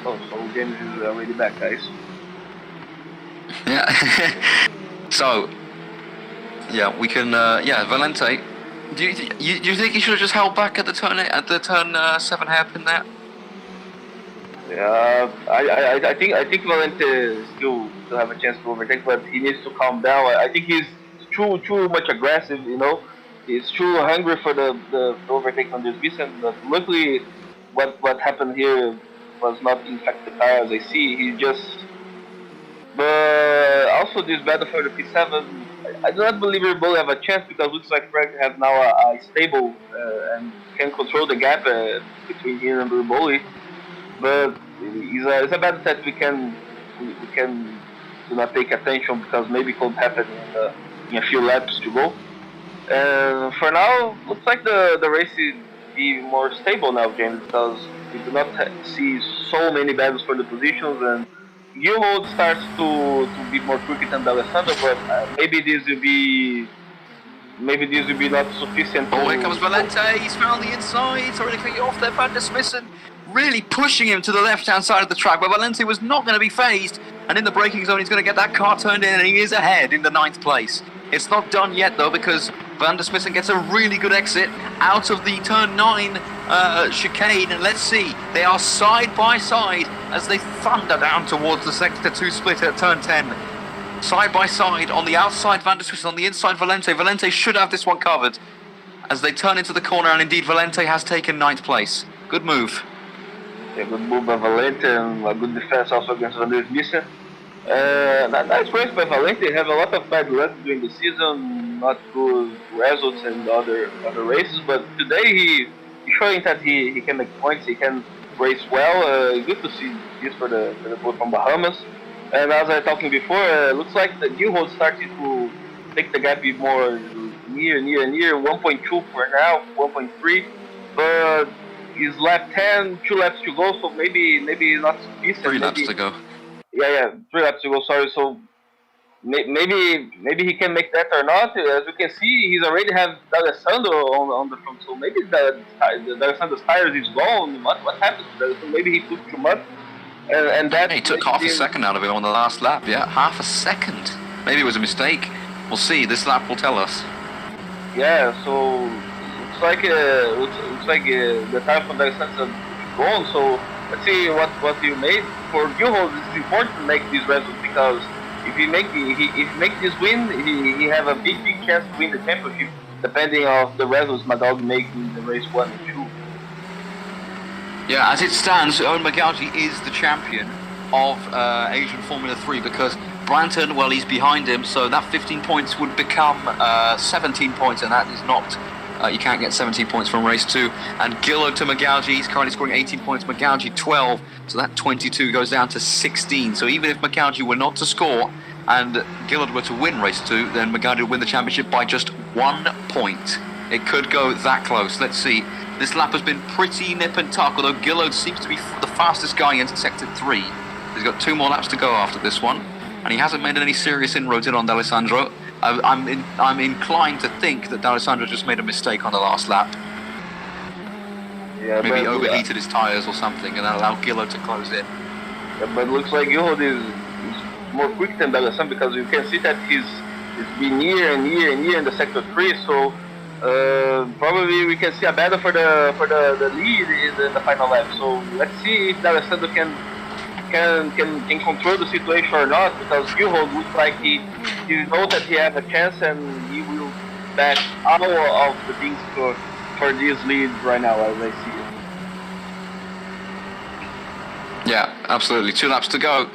so James is already back, guys. Yeah. So, yeah, we can. Valente. Do you think he should have just held back at the turn 7 hairpin there? Yeah, I think Valente still have a chance to overtake, but he needs to calm down. I think he's too much aggressive. He's too hungry for the overtake on this Vicent. But luckily, what happened here was not in fact the car as I see. He just. But also this battle for the P7, I do not believe Red Bull have a chance because looks like Frank has now a stable and can control the gap between him and Red. But it's a battle that we can do not take attention because maybe it could happen in a few laps to go. And for now, looks like the race is be more stable now, James, because we do not see so many battles for the positions, and Gilhold starts to be more quicker than D'Alessandro, but maybe this will be not sufficient. Oh, here comes Valente. He's found the inside. Sorry to cut you off there, Van der Smissen. Really pushing him to the left-hand side of the track, but Valente was not going to be phased. And in the braking zone, he's going to get that car turned in, and he is ahead in the 9th place. It's not done yet, though, because Van der Smissen gets a really good exit out of the turn 9 chicane. And let's see, they are side by side as they thunder down towards the sector 2 split at turn 10. Side by side, on the outside Van der Smissen, on the inside Valente. Valente should have this one covered as they turn into the corner, and indeed Valente has taken 9th place. Good move. Yeah, good move by Valente and a good defense also against Van der Smissen. Nice race by Valente. Have a lot of bad luck during the season, not good results in other races, but today he's showing that he can make points, he can race well. Good to see this for the boat from Bahamas. And as I was talking before, looks like the Gilhold started to take the gap more near 1.2 for now, 1.3, but he's lap 10, 2 laps to go, so maybe not sufficient. 3 laps to go. Yeah, 3 laps to go, sorry, so maybe he can make that or not. As you can see, he's already have D'Alessandro on the front, so maybe the D'Alessandro's tires is gone. What happened? Maybe he took too much. And that he took half a second out of him on the last lap. Yeah, half a second. Maybe it was a mistake. We'll see. This lap will tell us. Yeah. So looks like the tire from D'Alessandro is gone. So let's see what you made for Gilhold. It's important to make these results because if he make this win, he have a big chance to win the championship. Depending on the results Madog make in the race 1 and 2. Yeah, as it stands, Owen Magauji is the champion of Asian Formula 3 because Branton, well, he's behind him, so that 15 points would become 17 points, and that is not, you can't get 17 points from race 2. And Gilhold to Magauji, he's currently scoring 18 points, Magauji 12, so that 22 goes down to 16. So even if Magauji were not to score and Gilhold were to win race 2, then Magauji would win the championship by just 1 point. It could go that close. Let's see. This lap has been pretty nip and tuck, although Gilhold seems to be the fastest guy into sector 3. He's got 2 more laps to go after this one, and he hasn't made any serious inroads in on D'Alessandro. I'm inclined to think that D'Alessandro just made a mistake on the last lap. Yeah, maybe overheated his tyres or something, and that allowed Gilhold to close in. Yeah, but it looks like Gilhold is more quick than D'Alessandro because you can see that he's been near in the sector 3, so probably we can see a battle for the lead in the final lap. So let's see if D'Alessandro can control the situation or not, because Gilhold looks like he knows that he has a chance and he will back all of the things for this lead right now as I see it. Yeah, absolutely. 2 laps to go.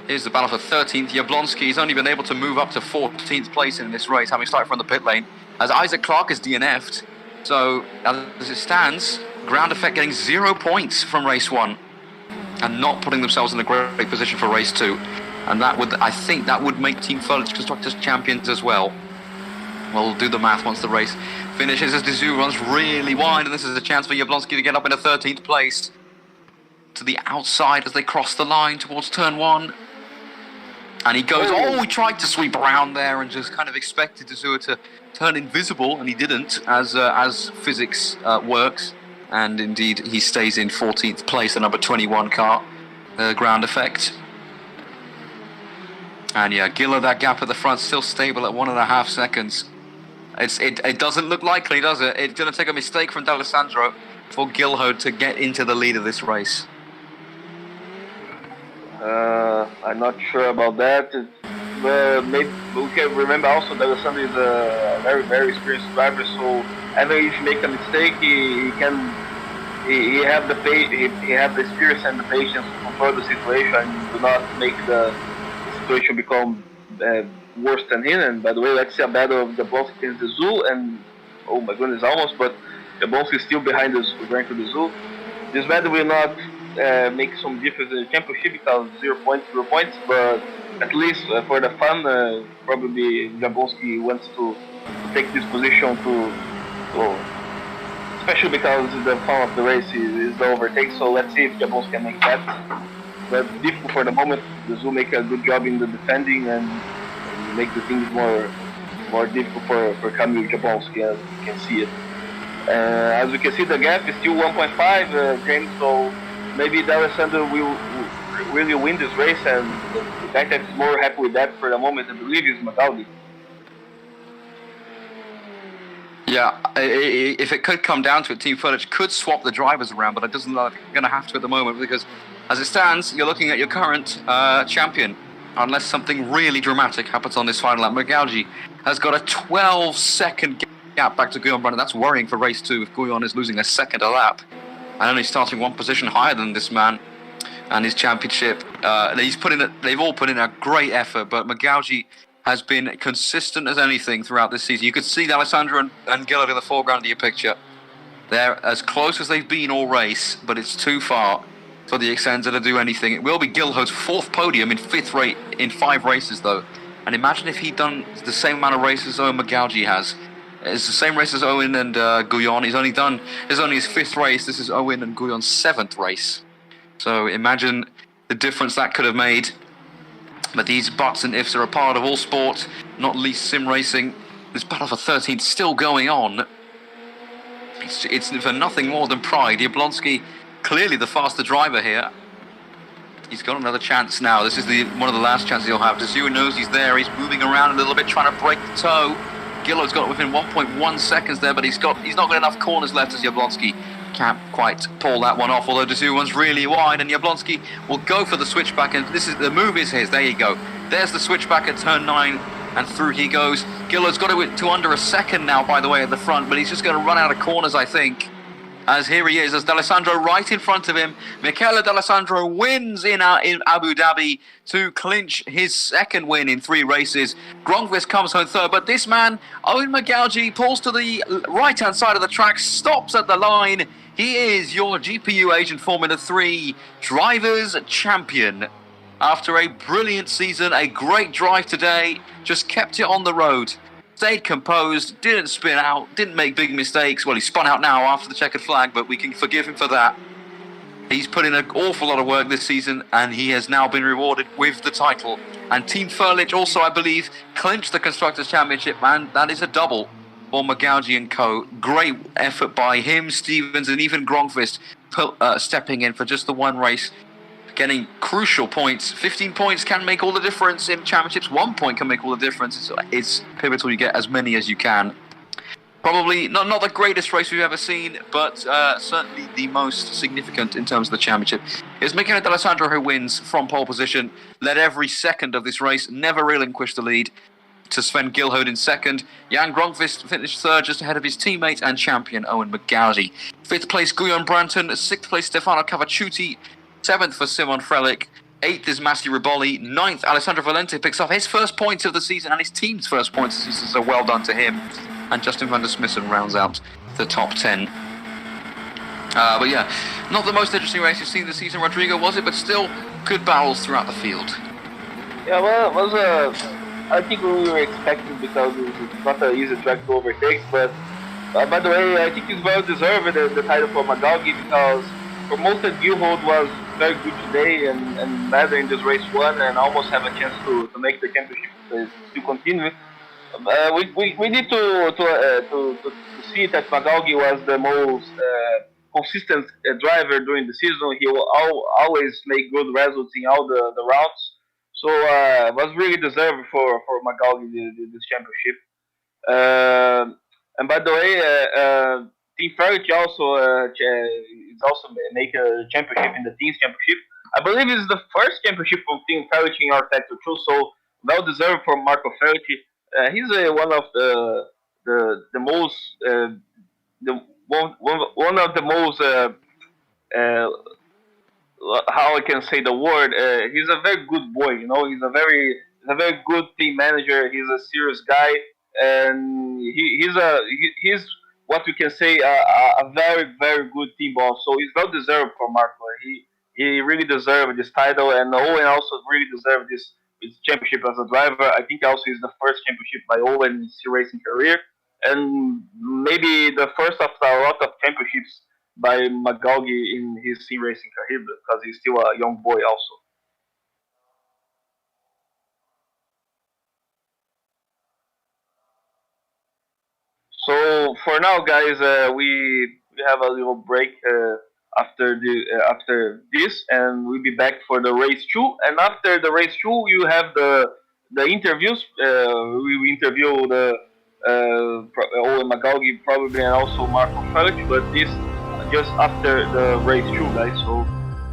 Here's the battle for 13th. Jablonski has only been able to move up to 14th place in this race, having started from the pit lane, as Isaac Clark is DNF'd. So, as it stands, Ground Effect getting 0 points from race 1 and not putting themselves in a great position for race 2. And I think that would make Team Furlage Constructors champions as well. We'll do the math once the race finishes, as Dezou runs really wide, and this is a chance for Jablonski to get up in a 13th place. To the outside as they cross the line towards turn 1. And he goes, he tried to sweep around there and just kind of expected Dezou to turn invisible, and he didn't, as physics works. And indeed, he stays in 14th place, the number 21 car, Ground Effect. And yeah, Gillo, that gap at the front still stable at 1.5 seconds. It doesn't look likely, does it? It's going to take a mistake from D'Alessandro for Gilho to get into the lead of this race. I'm not sure about that. Maybe we can remember also that Alessandro is a very, very experienced driver. So even if he makes a mistake, he can. He have the he have the experience and the patience to control the situation and do not make the situation become worse than him. And by the way, let's see a battle of the Jablonski against the Zoo, and oh my goodness, almost, but Jablonski is still behind the Zoo. This battle will not make some difference in the championship because 0 points, but at least for the fun, probably Jablonski wants to take this position to especially because the fun of the race is the overtake. So let's see if Jablonski can make that. But difficult for the moment. The Zoo make a good job in the defending and make the things more difficult for Camille Jablonski, as you can see it. As we can see, the gap is still 1.5, James. So maybe D'Alessandro will really win this race, and the guy that is more happy with that for the moment, I believe, is Magaldi. Yeah, if it could come down to it, Team Furlich could swap the drivers around, but it doesn't look like they're going to have to at the moment because, as it stands, you're looking at your current champion, unless something really dramatic happens on this final lap. Magaldi has got a 12-second gap back to Guyon Brunner. That's worrying for race 2 if Guyon is losing a second a lap and only starting one position higher than this man and his championship. They've all put in a great effort, but Magaldi has been consistent as anything throughout this season. You could see D'Alessandro and Gillard in the foreground of your picture. They're as close as they've been all race, but it's too far for the Excenza to do anything. It will be Gilho's 4th podium in 5 races, though. And imagine if he'd done the same amount of races Owen Magaldi has. It's the same race as Owen and Guyon. It's only his 5th race. This is Owen and Guyon's 7th race. So imagine the difference that could have made. But these buts and ifs are a part of all sport, not least sim racing. This battle for 13th still going on. It's for nothing more than pride. Jablonski, clearly the faster driver here. He's got another chance now. This is one of the last chances he'll have. Dazua knows he's there. He's moving around a little bit, trying to break the toe. Gillo's got it within 1.1 seconds there, but he's not got enough corners left as Jablonski can't quite pull that one off, although Dazua one's really wide, and Jablonski will go for the switchback, and the move is his. There you go. There's the switchback at turn 9, and through he goes. Gillo's got it to under a second now, by the way, at the front, but he's just going to run out of corners, I think. As here he is, as D'Alessandro right in front of him. Michele D'Alessandro wins in Abu Dhabi to clinch his 2nd win in 3 races. Gronqvist comes home 3rd, but this man, Owen Magaldi, pulls to the right-hand side of the track, stops at the line. He is your GPU Asian Formula 3 Drivers' Champion. After a brilliant season, a great drive today, just kept it on the road. Stayed composed, didn't spin out, didn't make big mistakes. Well, he spun out now after the checkered flag, but we can forgive him for that. He's put in an awful lot of work this season, and he has now been rewarded with the title. And Team Furlich also, I believe, clinched the Constructors' Championship, man. That is a double for Magaldi and co. Great effort by him, Stevens, and even Gronqvist stepping in for just the one race, getting crucial points. 15 points can make all the difference in championships. 1 point can make all the difference. It's pivotal you get as many as you can. Probably not the greatest race we've ever seen, but certainly the most significant in terms of the championship. It's Michele D'Alessandro who wins from pole position, led every second of this race, never relinquished the lead to Sven Gilhode in 2nd. Jan Gronqvist finished 3rd, just ahead of his teammate and champion Owen Magaldi. 5th place Guyon Branton, 6th place Stefano Cavacciuti, 7th for Simon Frelick, 8th is Massi Riboli, 9th Alessandro Valente picks up his 1st points of the season and his team's 1st points of the season, so well done to him. And Justin van der Smissen rounds out the top 10. But yeah, not the most interesting race you've seen this season, Rodrigo, was it? But still, good battles throughout the field. Yeah, well, it was I think we were expecting because it's not an easy track to overtake. But by the way, I think it's well deserved the title for Magaldi because for most of Gilhold was very good today and led in this race 1 and almost have a chance to make the championship to continue. We need to see that Magaldi was the most consistent driver during the season. He will always make good results in all the rounds. So was really deserved for Magaldi this championship. And by the way, Team Ferret also is also make a championship in the teams championship. I believe it's the first championship from Team Ferret in our sector too. So well deserved for Marco Ferretti. He's one of the most the one of the most uh, how I can say the word. He's a very good boy. You know, he's a very good team manager. He's a serious guy, and he's what we can say a very very good team boss. So he's well deserved for Marco. He really deserved this title, and Owen also really deserved this championship as a driver. I think also is the first championship by Owen in his racing career, and maybe the first of a lot of championships by Magalgi in his sim racing career because he's still a young boy also. So for now, guys, we have a little break after this, and we'll be back for the race two. And after the race two, you have the interviews. We will interview the Owen Magalgi probably and also Marco Felix, but this just after the race two, guys. So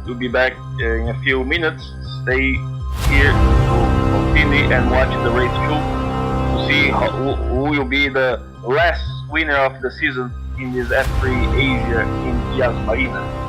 we'll be back in a few minutes. Stay here to continue and watch the race two to see who will be the last winner of the season in this F3 Asia in Marina.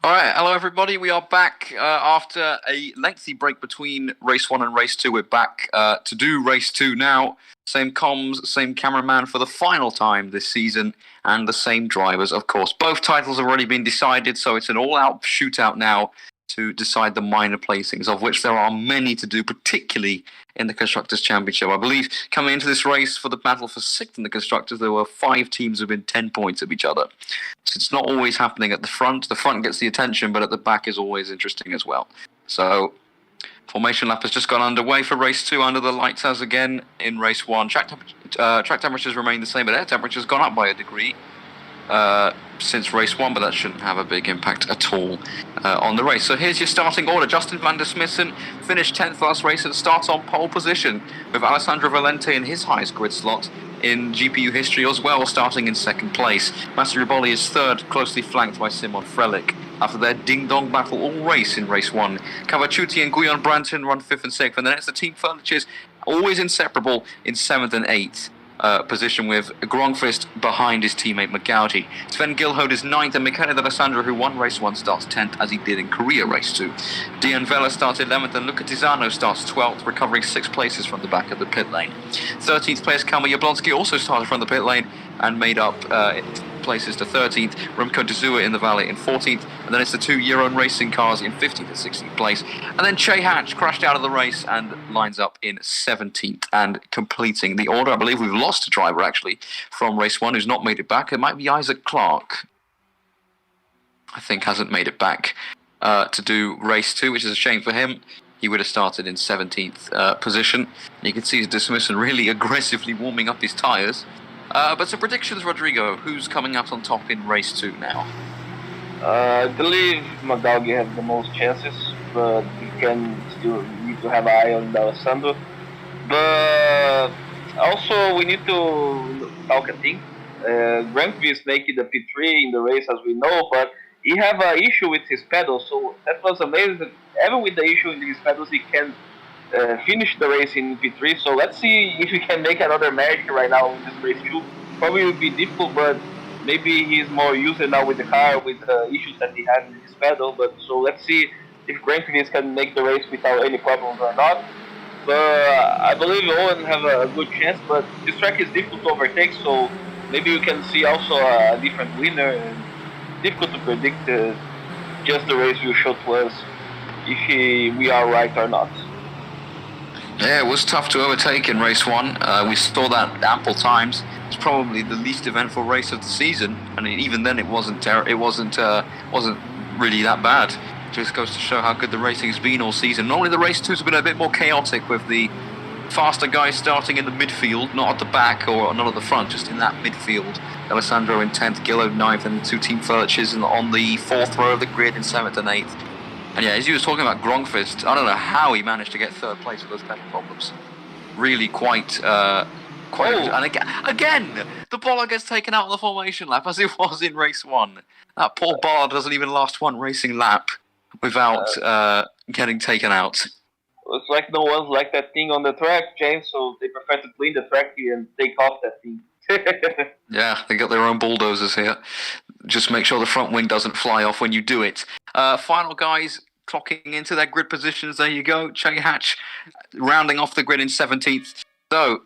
All right, hello everybody. We are back after a lengthy break between race 1 and race 2. We're back to do race 2 now. Same comms, same cameraman for the final time this season, and the same drivers, of course. Both titles have already been decided, so it's an all-out shootout now to decide the minor placings, of which there are many to do, particularly in the Constructors' Championship. I believe coming into this race for the battle for 6th in the Constructors, there were 5 teams within 10 points of each other. So it's not always happening at the front. The front gets the attention, but at the back is always interesting as well. So formation lap has just gone underway for race 2 under the lights as again in race 1. Track temperatures remain the same, but air temperature's gone up by a degree since race 1, but that shouldn't have a big impact at all on the race. So here's your starting order. Justin van der Smissen finished 10th last race and starts on pole position, with Alessandro Valente in his highest grid slot in GPU history as well, starting in 2nd place. Massi Riboli is 3rd, closely flanked by Simon Frelick. After their ding-dong battle all race in race 1, Cavaciuti and Guyon Branton run 5th and 6th, and then it's the team furniture, always inseparable, in 7th and 8th. Position with Grongfist behind his teammate McGowdy. Sven Gilhode is 9th, and Michele D'Alessandro, who won race 1, starts 10th, as he did in Korea race 2. Dian Vella starts 11th, and Luca Tisano starts 12th, recovering 6 places from the back of the pit lane. 13th place, Kalma Jablonski also started from the pit lane and made up places to 13th, Remco de Zua in the Valley in 14th, and then it's the 2 Euron Racing cars in 15th and 16th place. And then Che Hatch crashed out of the race and lines up in 17th and completing the order. I believe we've lost a driver actually from race 1 who's not made it back. It might be Isaac Clark, I think, hasn't made it back to do race 2, which is a shame for him. He would have started in 17th position. You can see he's dismissed and really aggressively warming up his tyres. But some predictions, Rodrigo. Who's coming out on top in race 2 now? I believe McGaugy has the most chances, but we can still need to have an eye on D'Alessandro. But also we need to talk a thing. Grandview is making the P3 in the race, as we know, but he have an issue with his pedals, so that was amazing. Even with the issue in his pedals, he can finish the race in P3, so let's see if we can make another magic right now in this race 2. Probably will be difficult, but maybe he's more used now with the car, with the issues that he had in his pedal. But so let's see if Grand Prix can make the race without any problems or not. But I believe Owen have a good chance, but this track is difficult to overtake, so maybe we can see also a different winner. And difficult to predict. Just the race will show to us if we are right or not. Yeah, it was tough to overtake in race 1. We saw that ample times. It's probably the least eventful race of the season, and even then, it wasn't really that bad. Just goes to show how good the racing has been all season. Normally, the race 2's have been a bit more chaotic, with the faster guys starting in the midfield, not at the back or not at the front, just in that midfield. Alessandro in 10th, Gillo 9th, and the 2 team furniches on the 4th row of the grid in 7th and 8th. And yeah, as you were talking about Grongfist, I don't know how he managed to get 3rd place with those pedal problems. Really quite. And again, the bollard gets taken out on the formation lap as it was in race 1. That poor bollard doesn't even last one racing lap without getting taken out. It's like no one's like that thing on the track, James, so they prefer to clean the track and take off that thing. Yeah, they got their own bulldozers here. Just make sure the front wing doesn't fly off when you do it. Final guys clocking into their grid positions. There you go. Che Hatch rounding off the grid in 17th. So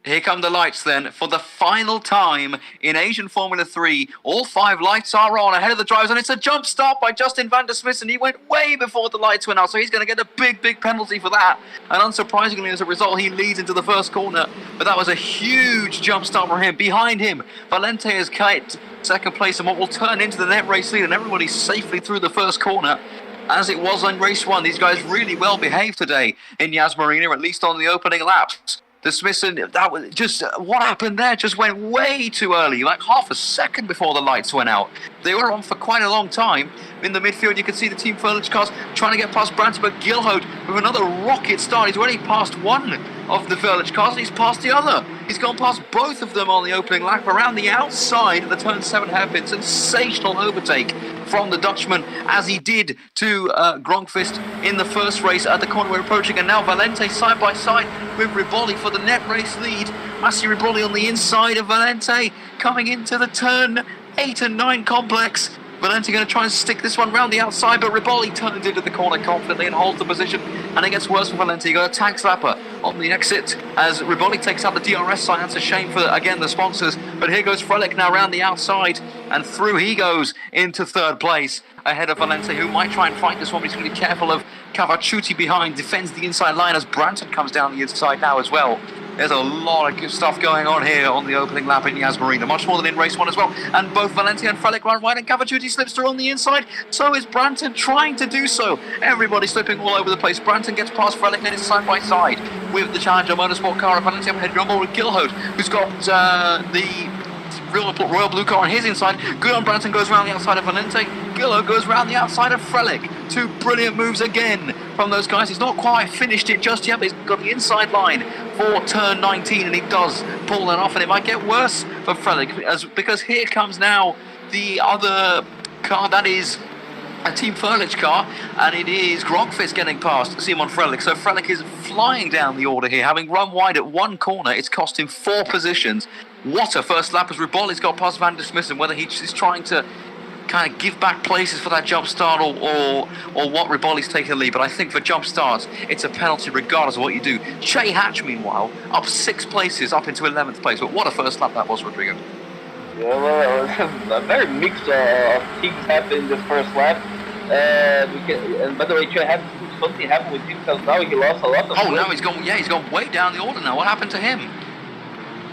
here come the lights then. For the final time in Asian Formula 3, all 5 lights are on ahead of the drivers, and it's a jump start by Justin van der Smissen, and he went way before the lights went out, so he's going to get a big penalty for that. And unsurprisingly, as a result, he leads into the first corner, but that was a huge jump start for him. Behind him, Valente has kept 2nd place in what will turn into the net race lead, and everybody's safely through the first corner. As it was on race 1, these guys really well behaved today in Yas Marina, at least on the opening laps. The Smithson, that was just, what happened there just went way too early, like half a second before the lights went out. They were on for quite a long time. In the midfield, you can see the team furniture cars trying to get past Branton, but Gilhode with another rocket start. He's already passed one of the furniture cars and he's passed the other. He's gone past both of them on the opening lap around the outside of the turn 7 hairpin. Sensational overtake from the Dutchman, as he did to Grongfist in the first race at the corner we're approaching. And now Valente side by side with Riboli for the net race lead. Massi Riboli on the inside of Valente coming into the turn 8 and 9 complex. Valenti going to try and stick this one round the outside, but Riboli turns into the corner confidently and holds the position, and it gets worse for Valenti. You got a tank slapper on the exit as Riboli takes out the DRS sign. That's a shame for, again, the sponsors, but here goes Frelick now round the outside, and through he goes into third place ahead of Valenti, who might try and fight this one, but he's going to be careful of Cavaciuti behind, defends the inside line as Branton comes down the inside now as well. There's a lot of good stuff going on here on the opening lap in Yas Marina, much more than in race one as well. And both Valenti and Frelick run wide, and Cavaciuti slips through on the inside. So is Branton trying to do so. Everybody slipping all over the place. Branton gets past Frelick, and it's side by side with the Challenger Motorsport car of Valenti up ahead. You're on board with Gilhote, who's got the Royal Blue car on his inside. Good on Branton, goes around the outside of Valenti. Gillo goes around the outside of Frelick. Two brilliant moves again from those guys. He's not quite finished it just yet, but he's got the inside line for turn 19, and he does pull that off, and it might get worse for Frelick because here comes now the other car that is a Team Furlich car, and it is Grogfist getting past Simon Frelick. So Frelick is flying down the order here, having run wide at one corner. It's cost him 4 positions. What a first lap as Riboli's got past Van der Smissen, whether he's trying to kind of give back places for that jump start or what Riboli's taking the lead. But I think for jump starts, it's a penalty regardless of what you do. Che Hatch, meanwhile, up 6 places, up into 11th place. But what a first lap that was, Rodrigo. Yeah, well, a very mixed of things happened in this first lap. And by the way, something happened with him because now he lost a lot of now he's gone way down the order now. What happened to him?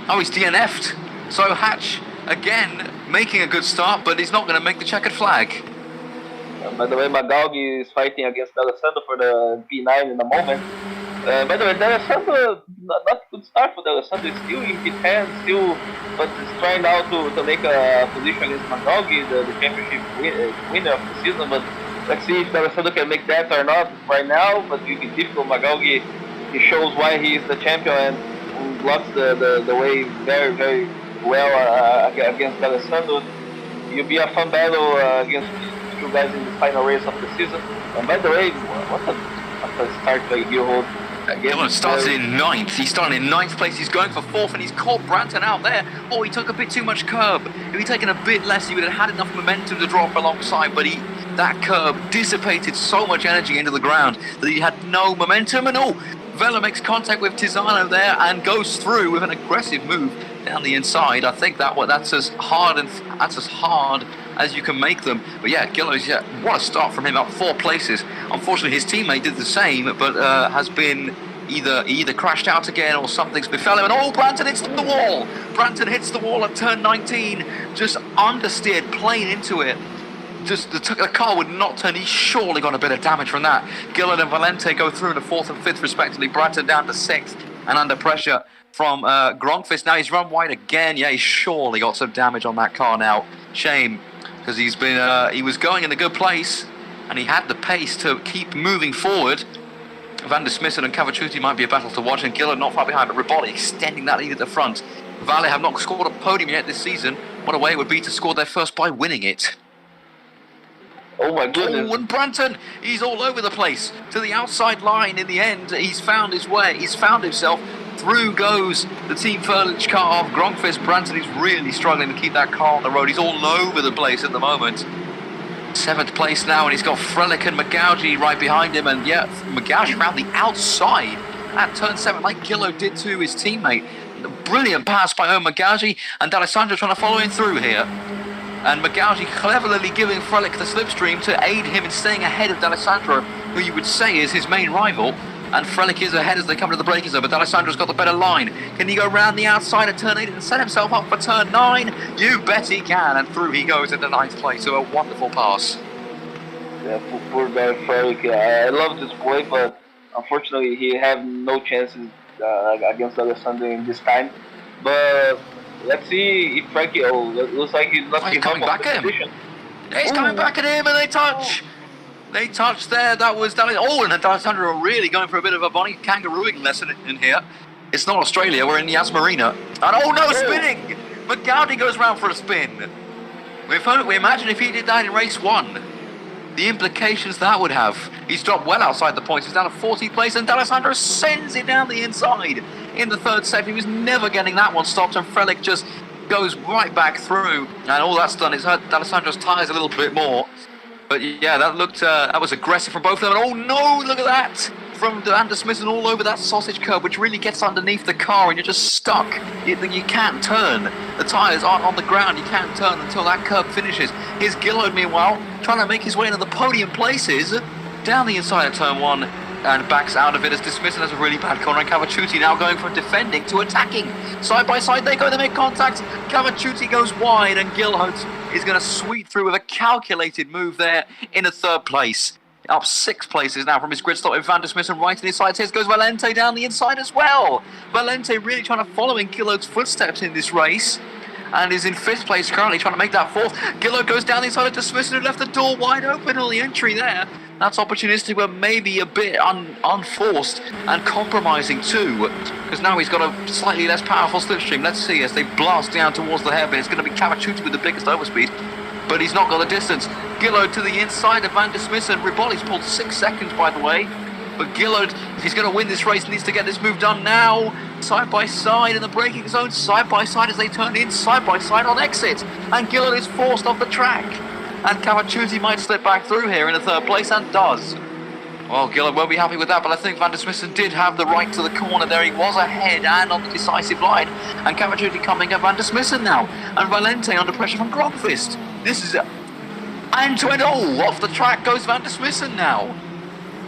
Oh, he's DNF'd. So Hatch, again, making a good start, but he's not going to make the checkered flag. By the way, Magaldi is fighting against D'Alessandro for the P9 in the moment. By the way, D'Alessandro, not a good start for D'Alessandro. He's still in P10, but he's trying now to make a position against Magaldi, the championship winner of the season. But let's see if D'Alessandro can make that or not right now. But it will be difficult. Magaldi, he shows why he is the champion and blocks the way very, very well against D'Alessandro. It'll be a fun battle against you guys in the final race of the season. And by the way, what a start by Gilholt. Gilholt started in 9th. He started in 9th place. He's going for 4th, and he's caught Branton out there. Oh, he took a bit too much curb. If he'd taken a bit less, he would have had enough momentum to drop alongside, but that curb dissipated so much energy into the ground that he had no momentum. And Vela makes contact with Tiziano there and goes through with an aggressive move down the inside. I think that's as hard as you can make them. But yeah, Gillo's, what a start from him, up 4 places. Unfortunately, his teammate did the same, but has been either crashed out again or something's befell him. And Branton hits the wall. Branton hits the wall at turn 19, just understeered plain into it. Just the car would not turn. He's surely got a bit of damage from that. Gillard and Valente go through into 4th and 5th respectively. Branton down to 6th and under pressure from Grogfist. Now he's run wide again. Yeah, he's surely got some damage on that car now. Shame, because he was going in a good place and he had the pace to keep moving forward. Van der Smissen and Cavaciuti might be a battle to watch, and Gillard not far behind, but Riboli extending that lead at the front. Vale have not scored a podium yet this season. What a way it would be to score their first by winning it. Oh my goodness. Oh, and Branton, he's all over the place. To the outside line in the end, he's found his way. He's found himself. Through goes the Team Furlich car of Grogfist. Branton is really struggling to keep that car on the road. He's all over the place at the moment. 7th place now, and he's got Frelick and Magauji right behind him. And yeah, Magauji around the outside at turn 7, like Gillo did to his teammate. A brilliant pass by Magauji, and D'Alessandro trying to follow him through here. And Magauji cleverly giving Frelick the slipstream to aid him in staying ahead of D'Alessandro, who you would say is his main rival. And Frelick is ahead as they come to the braking zone, but D'Alessandro's got the better line. Can he go round the outside at turn 8 and set himself up for turn 9? You bet he can, and through he goes into 9th place, so a wonderful pass. Yeah, poor guy Frelick. I love this boy, but unfortunately he had no chances against D'Alessandro in this time. But let's see if Frankie. Looks like he's not coming back at him. He's coming back at him, and they touch. They touched there. That was D'Alessandro. And D'Alessandro are really going for a bit of a bunny kangarooing lesson in here. It's not Australia. We're in Yas Marina. And spinning. Magauji goes round for a spin. We imagine if he did that in race 1, the implications that would have. He's dropped well outside the points. He's down to 40th place, and D'Alessandro sends it down the inside in the 3rd set. He was never getting that one stopped, and Frelick just goes right back through, and all that's done is hurt D'Alessandro's tyres a little bit more. But yeah, that was aggressive from both of them. And oh no, look at that! From Van der Smith and all over that sausage curb, which really gets underneath the car, and you're just stuck. You can't turn. The tyres aren't on the ground. You can't turn until that curb finishes. Here's Gillard, meanwhile, trying to make his way into the podium places, down the inside of turn 1, and backs out of it as dismissed and has a really bad corner. And Cavacciuti now going from defending to attacking. Side by side they go, they make contact. Cavacciuti goes wide, and Gillard is going to sweep through with a calculated move there in a third place. Up 6 places now from his grid stop with Van der Smith, and right in his sides. Here goes Valente down the inside as well. Valente really trying to follow in Gillard's footsteps in this race, and is in 5th place currently, trying to make that 4th. Gillard goes down the inside of Dismiss, who left the door wide open on the entry there. That's opportunistic, but maybe a bit unforced and compromising too, because now he's got a slightly less powerful slipstream. Let's see as they blast down towards the hairpin. It's going to be Cavacciuti with the biggest overspeed, but he's not got the distance. Gillard to the inside of Van der Smith, and Riboli's pulled 6 seconds, by the way. But Gillard, if he's going to win this race, needs to get this move done now. Side by side in the braking zone, side by side as they turn in, side by side on exit. And Gillard is forced off the track. And Cavacciuti might slip back through here in a 3rd place, and does. Well, Gillard won't be happy with that, but I think Van der Smith did have the right to the corner there. He was ahead and on the decisive line. And Cavacciuti coming up Van der Smith now. And Valente under pressure from Grogfist. This is end-to-end. Oh, off the track goes Van der Smith now.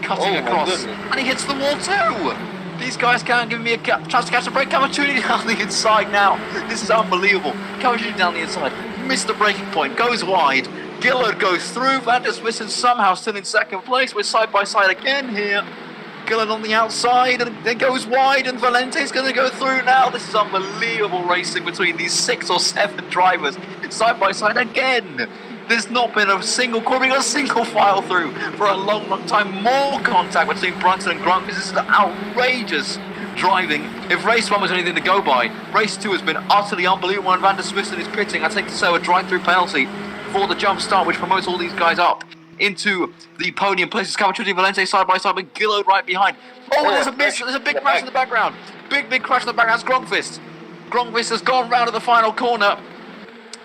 Cutting across. And he hits the wall too. These guys can't give me a chance to catch a break. Cavacciuti down the inside now. This is unbelievable. Cavacciuti down the inside. Missed the braking point. Goes wide. Gillard goes through. Van der Smith somehow still in 2nd place. We're side by side again here. Gillard on the outside and then goes wide, and Valente's going to go through now. This is unbelievable racing between these 6 or 7 drivers side by side again. There's not been a single corner, a single file through for a long, long time. More contact between Brunson and Grunt. This is outrageous driving. If race 1 was anything to go by, race 2 has been utterly unbelievable. And Van der Smith is pitting, I think, so a drive-through penalty for the jump start, which promotes all these guys up into the podium places. Cavacciuti and Valente side by side with Gillard right behind. Oh, there's a miss. There's a big crash in the background. Big crash in the background. That's Grogfist. Grogfist has gone round to the final corner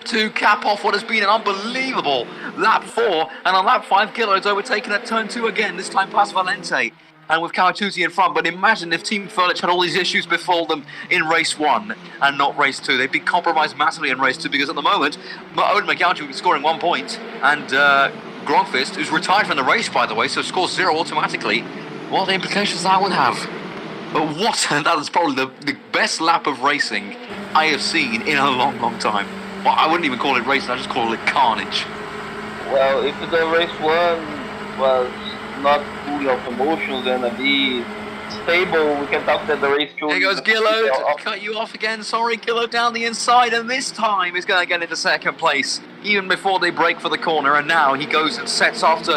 to cap off what has been an unbelievable lap 4. And on lap 5, Gillard's overtaken at turn 2 again, this time past Valente. And with Cavacciuti in front. But imagine if Team Furlich had all these issues befall them in race 1 and not race 2. They'd be compromised massively in race 2, because at the moment, Owen McGouch will be scoring 1 point. And Grogfist, who's retired from the race, by the way, so scores 0 automatically. What implications that would have. But that is probably the best lap of racing I have seen in a long, long time. Well, I wouldn't even call it racing, I just call it carnage. Well, if the race 1 was not full of emotions and a bit stable, we can talk that the race 2... There goes Gillard, cut you off again, sorry, Gillard down the inside, and this time he's going to get into 2nd place, even before they break for the corner, and now he goes and sets after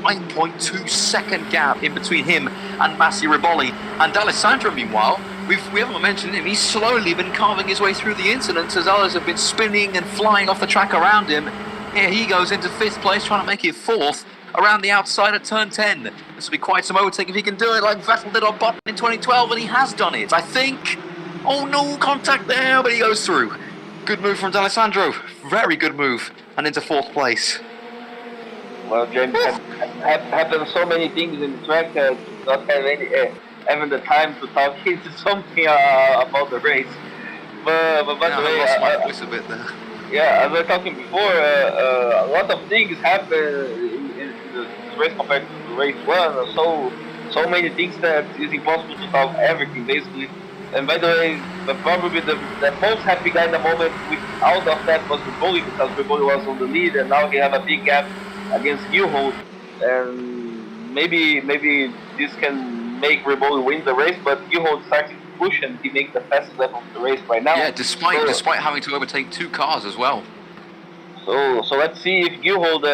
9.2 second gap in between him and Massi Riboli. And D'Alessandro, meanwhile, we haven't mentioned him, he's slowly been carving his way through the incidents as others have been spinning and flying off the track around him. Here he goes into 5th place, trying to make it 4th around the outside at turn 10. This will be quite some overtake if he can do it like Vettel did on Button in 2012, and he has done it, I think. Oh no, contact there, but he goes through. Good move from D'Alessandro, very good move, and into 4th place. Well, James, happened so many things in the track that not have having the time to talk into something about the race. But by the way, I lost my voice a bit there. Yeah, as I was talking before, a lot of things happen in the race compared to race 1. So many things that it's impossible to talk everything basically. And by the way, probably the most happy guy in the moment with out of that was Riboli, because Riboli was on the lead and now he have a big gap against Gilhold. And maybe this can make Riboli win the race, but Gilhold starting to push and he makes the fastest lap of the race right now. Yeah, despite having to overtake 2 cars as well. So let's see if Gilhold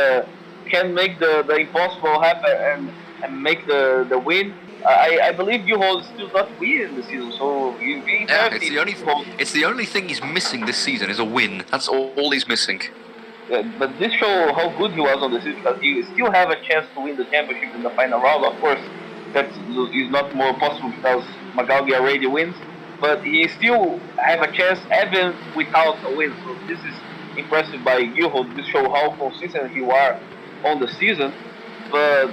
can make the impossible happen and make the win. I believe Gilhold is still not winning the season, so it's the only thing he's missing this season is a win. That's all he's missing. Yeah, but this shows how good he was on the season, because he still have a chance to win the championship in the final round. Of course, that is not more possible because Magaldi already wins. but he still have a chance even without a win. So this is impressive by Gilhold. This shows how consistent he are on the season. But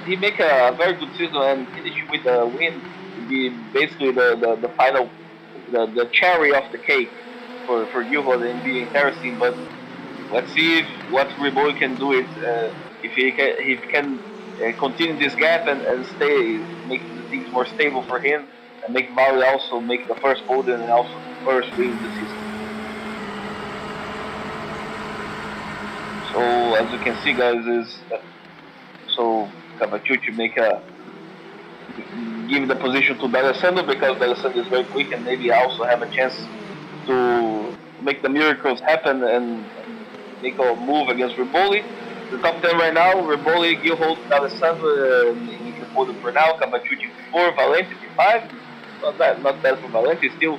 he make a very good season and finish with a win. Be basically the final, the cherry of the cake for Gilhold and be interesting. But let's see what Riboli can do it if he can continue this gap and stay, make the things more stable for him, and make Valley also make the first podium and also the first win of the season. So as you can see, guys, is so Cavaciucci give the position to D'Alessandro because D'Alessandro is very quick and maybe also have a chance to make the miracles happen and make a move against Riboli. The top 10 right now: Riboli, Gilhold, D'Alessandro in the podium for now. Cavaciucci 4, Valenti 5. Not bad for Valenti. Still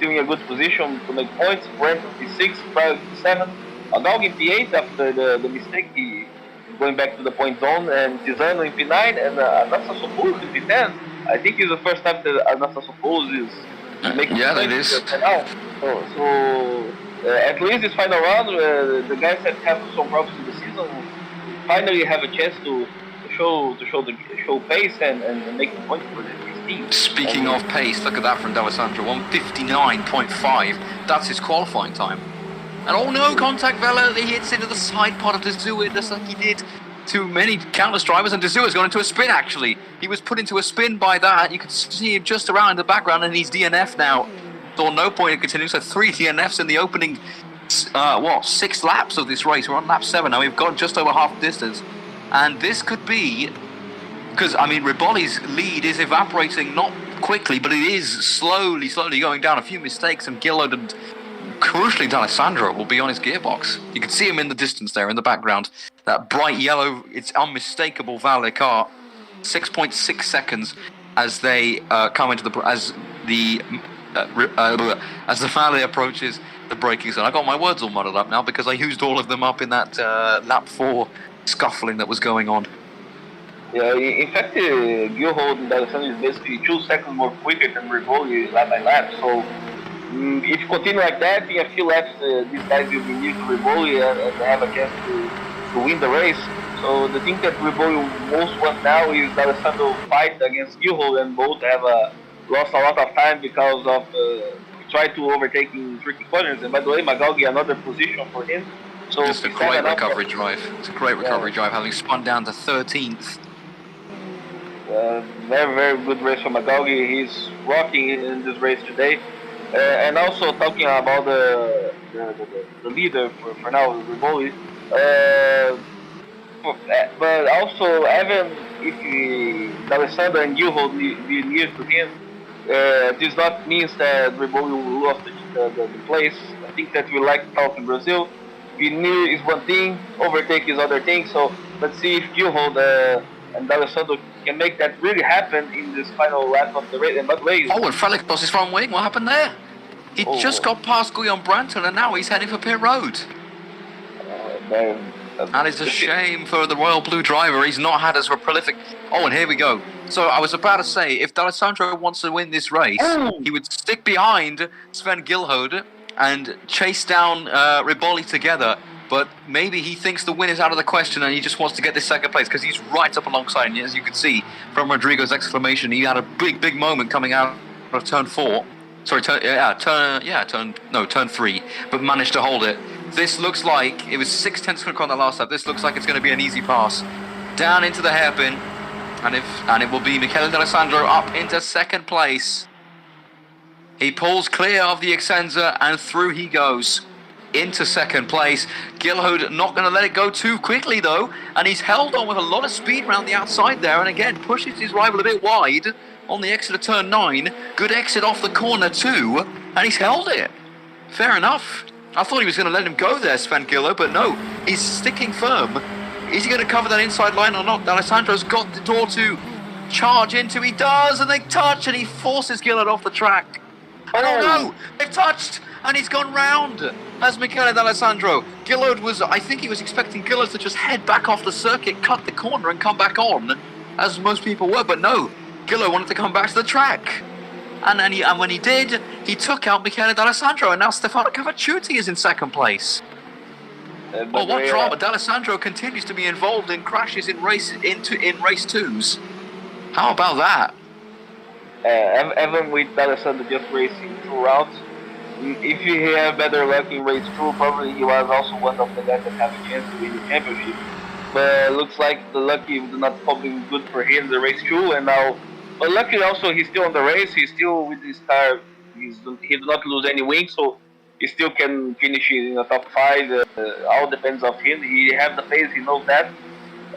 in a good position to make points. Brent 56, Prix 7. Adalg in P8 after the mistake. He going back to the point zone, and Tisano in P9 and Anastasopoulos in P10. I think it's the first time that Anastasopoulos is making it is. So at least this final round, the guys that have some problems in the season finally have a chance to show pace and make points for his team. Speaking of pace, look at that from D'Alessandro, 1:59.5. That's his qualifying time. And oh no, contact Vela, he hits into the side part of Dezua just like he did to many countless drivers, and Dezua's gone into a spin actually. He was put into a spin by that. You could see him just around in the background and he's DNF now. So no point in continuing, so 3 DNFs in the opening, 6 laps of this race. We're on lap 7 now, we've got just over half the distance. And this could be, because I mean Riboli's lead is evaporating, not quickly, but it is slowly going down. A few mistakes and Gilhold and crucially D'Alessandro will be on his gearbox. You can see him in the distance there in the background. That bright yellow, it's unmistakable Vale car. 6.6 seconds as they come into as the Vale approaches the braking zone. I got my words all muddled up now because I used all of them up in that lap 4 scuffling that was going on. Yeah, in fact, Gilhold and D'Alessandro is basically 2 seconds more quicker than Riboli lap by lap. So if you continue like that, in a few laps, these guys will be near to Riboli and have a chance to win the race. So the thing that Riboli most want now is D'Alessandro fight against Gilhold, and both have lost a lot of time because of try to overtake in tricky corners. And by the way, Magalgi another position for him. So it's a great recovery drive. It's a great recovery drive, having spun down to 13th. Very, very good race for Magalgi. He's rocking in this race today. And also talking about the leader for now, Riboli. But also, even if D'Alessandro and Gilhold be near to him, this not means that Riboli will lose the place. I think that we like to talk in Brazil. Be near is one thing, overtake is other thing. So let's see if Gilhold and D'Alessandro can make that really happen in this final lap of the race. And by the way, and Felix lost his front wing. What happened there? He just got past Guillaume Branton and now he's heading for pit road. That is a shame for the Royal Blue driver. He's not had as a prolific... Oh, and here we go. So I was about to say, if D'Alessandro wants to win this race, he would stick behind Sven Gilhold and chase down Riboli together. But maybe he thinks the win is out of the question and he just wants to get this second place because he's right up alongside. And as you can see from Rodrigo's exclamation, he had a big moment coming out of turn 4. Sorry, turn 3, but managed to hold it. This looks like, it was 0.6 on the last lap, this looks like it's going to be an easy pass. Down into the hairpin, and it will be Michele D'Alessandro up into second place. He pulls clear of the Excenza, and through he goes into second place. Gilhold not going to let it go too quickly though, and he's held on with a lot of speed around the outside there, and again pushes his rival a bit wide on the exit of turn 9. Good exit off the corner too, and he's held it. Fair enough. I thought he was going to let him go there, Sven Gilhold, but no, he's sticking firm. Is he going to cover that inside line or not? D'Alessandro's got the door to charge into. He does, and they touch, and he forces Gilhold off the track. Oh no, they've touched, and he's gone round as Michele D'Alessandro. Gilhold was, I think he was expecting Gilhold to just head back off the circuit, cut the corner, and come back on, as most people were, but no. Gilhold wanted to come back to the track. And when he did, he took out Michele D'Alessandro, and now Stefano Cavacciuti is in second place. What drama! D'Alessandro continues to be involved in crashes in race twos. How about that? Even with D'Alessandro just racing 2 rounds, if he had better luck in race 2, probably he was also one of the guys that have a chance to win the championship. But looks like the lucky was not probably good for him in the race 2, and now. But luckily also he's still on the race. He's still with his car. He did not lose any wings, so he still can finish in the top 5. All depends on him. He have the pace. He knows that.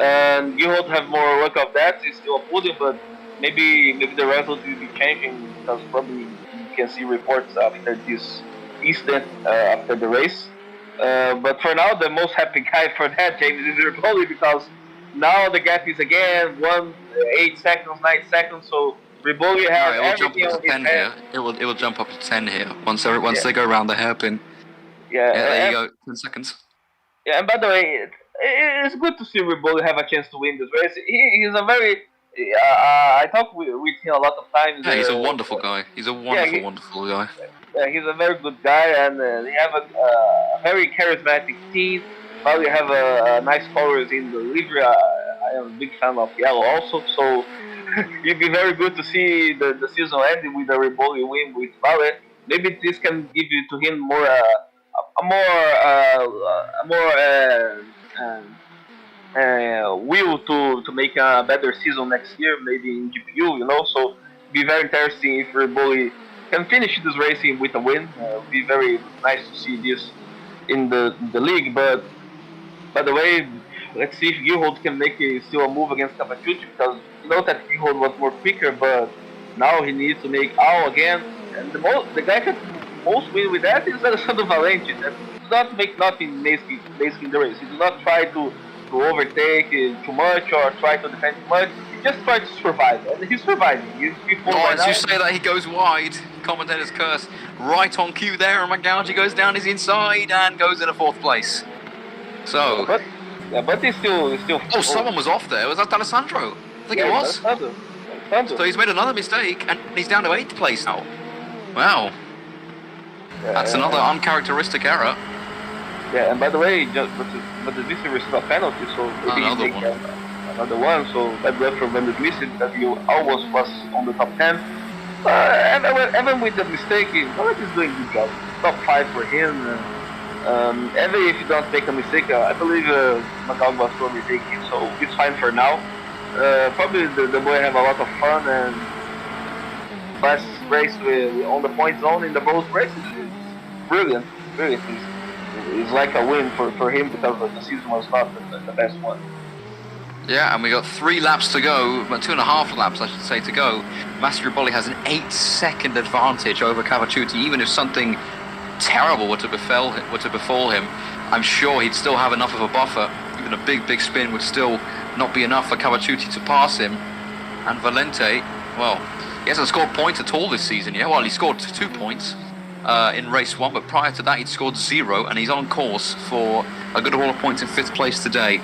And you won't have more luck of that. He's still a podium, but maybe the result will be changing because probably you can see reports after this incident after the race. But for now, the most happy guy for that, James, is Ripoli, because now the gap is again 8 seconds, 9 seconds. So Riboli has everything on his hand. It will jump up to 10 here once they go around the hairpin. Yeah, there you go, 10 seconds. Yeah, and by the way, it's good to see Riboli have a chance to win this race. He's a very I talk with him a lot of times. Yeah, he's a wonderful guy. He's a wonderful guy. Yeah, he's a very good guy, and they have a very charismatic team. Probably have a nice colors in the livery. I am a big fan of yellow also, so it'd be very good to see the season ending with a Riboli win with Vale. Maybe this can give you to him more will to make a better season next year, maybe in GPU, So be very interesting if Riboli can finish this racing with a win. Be very nice to see this in the league. But by the way, let's see if Gilhold can make still a move against Cavacciuti, because that Gilhold was more quicker, but now he needs to make all again. And the guy that most win with that is Alessandro Valenti. That does not make nothing basically in the race. He does not try to overtake too much or try to defend too much. He just tries to survive, and he's surviving. As you say that, he goes wide. Commentator's curse. Right on cue there, and Magauji goes down his inside and goes into 4th place. So... but he's still... Oh, someone was off there. Was that D'Alessandro? I think it was. D'Alessandro. So he's made another mistake, and he's down to 8th place now. Wow. That's another uncharacteristic error. Yeah, and by the way, but the Missy received a penalty, so another one. Another one, so bad luck for Van der Missy that he almost was on the top 10. Even with the mistake, he's doing a good job. Top 5 for him. Even if you don't make a mistake, I believe Macau was probably taking, so it's fine for now. Probably the boy have a lot of fun, and last race on the point zone in the both races is brilliant. It's like a win for him because the season was not the best one. Yeah, and we got 3 laps to go, but 2.5 laps I should say to go. Master Riboli has an 8-second advantage over Cavacciuti. Even if something terrible were to befall him, I'm sure he'd still have enough of a buffer. Even a big spin would still not be enough for Cavacciuti to pass him. And Valente, well, he hasn't scored points at all this season yet. Well, he scored 2 points in race 1, but prior to that he'd scored 0, and he's on course for a good haul of points in 5th place today.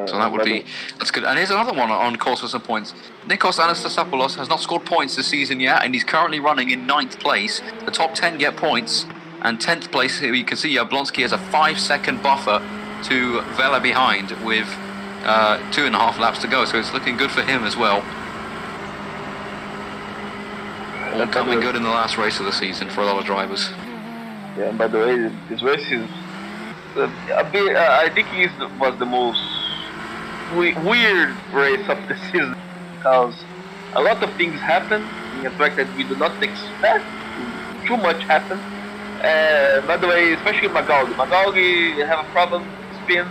So that's good. And here's another one on course for some points. Nikos Anastasopoulos has not scored points this season yet, and he's currently running in 9th place. The top 10 get points, and 10th place, here you can see Jablonski has a 5-second buffer to Vela behind with 2.5 laps to go, so it's looking good for him as well. All coming good in the last race of the season for a lot of drivers. Yeah, and by the way, this race is I think it was the most weird race of the season, because a lot of things happen in a track that we do not expect too much happen. By the way, especially Magaldi have a problem, spins,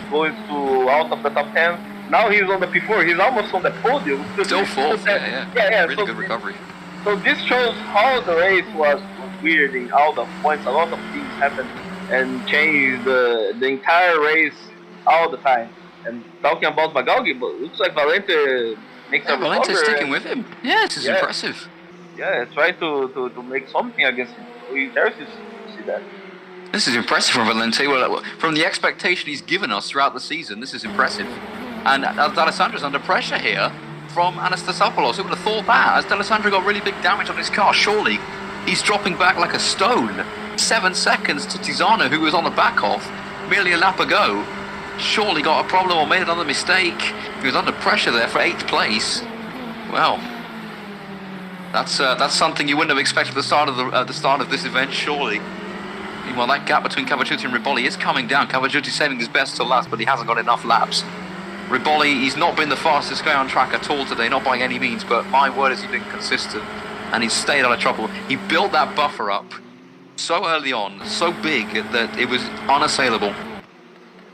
going to out of the top 10. Now he's on the P4, he's almost on the podium. Still 4th, yeah. Really good recovery. So this shows how the race was weird in all the points. A lot of things happened and changed the entire race all the time. And talking about Magaldi, looks like Valente makes a recovery. Valente's sticking with him. Yeah, this is impressive. Yeah, try to make something against him. We're interested to see that. This is impressive from Valente. Well, from the expectation he's given us throughout the season, this is impressive. And D'Alessandro's under pressure here from Anastasopoulos. Who would have thought that? As D'Alessandro got really big damage on his car, surely he's dropping back like a stone. 7 seconds to Tiziano, who was on the back of merely a lap ago. Surely got a problem or made another mistake. He was under pressure there for 8th place. Well, that's something you wouldn't have expected at the start of this event, surely. Meanwhile, that gap between Cavacciuti and Riboli is coming down. Cavacciuti saving his best till last, but he hasn't got enough laps. Riboli, he's not been the fastest guy on track at all today, not by any means, but my word, has he been consistent, and he's stayed out of trouble. He built that buffer up so early on, so big, that it was unassailable.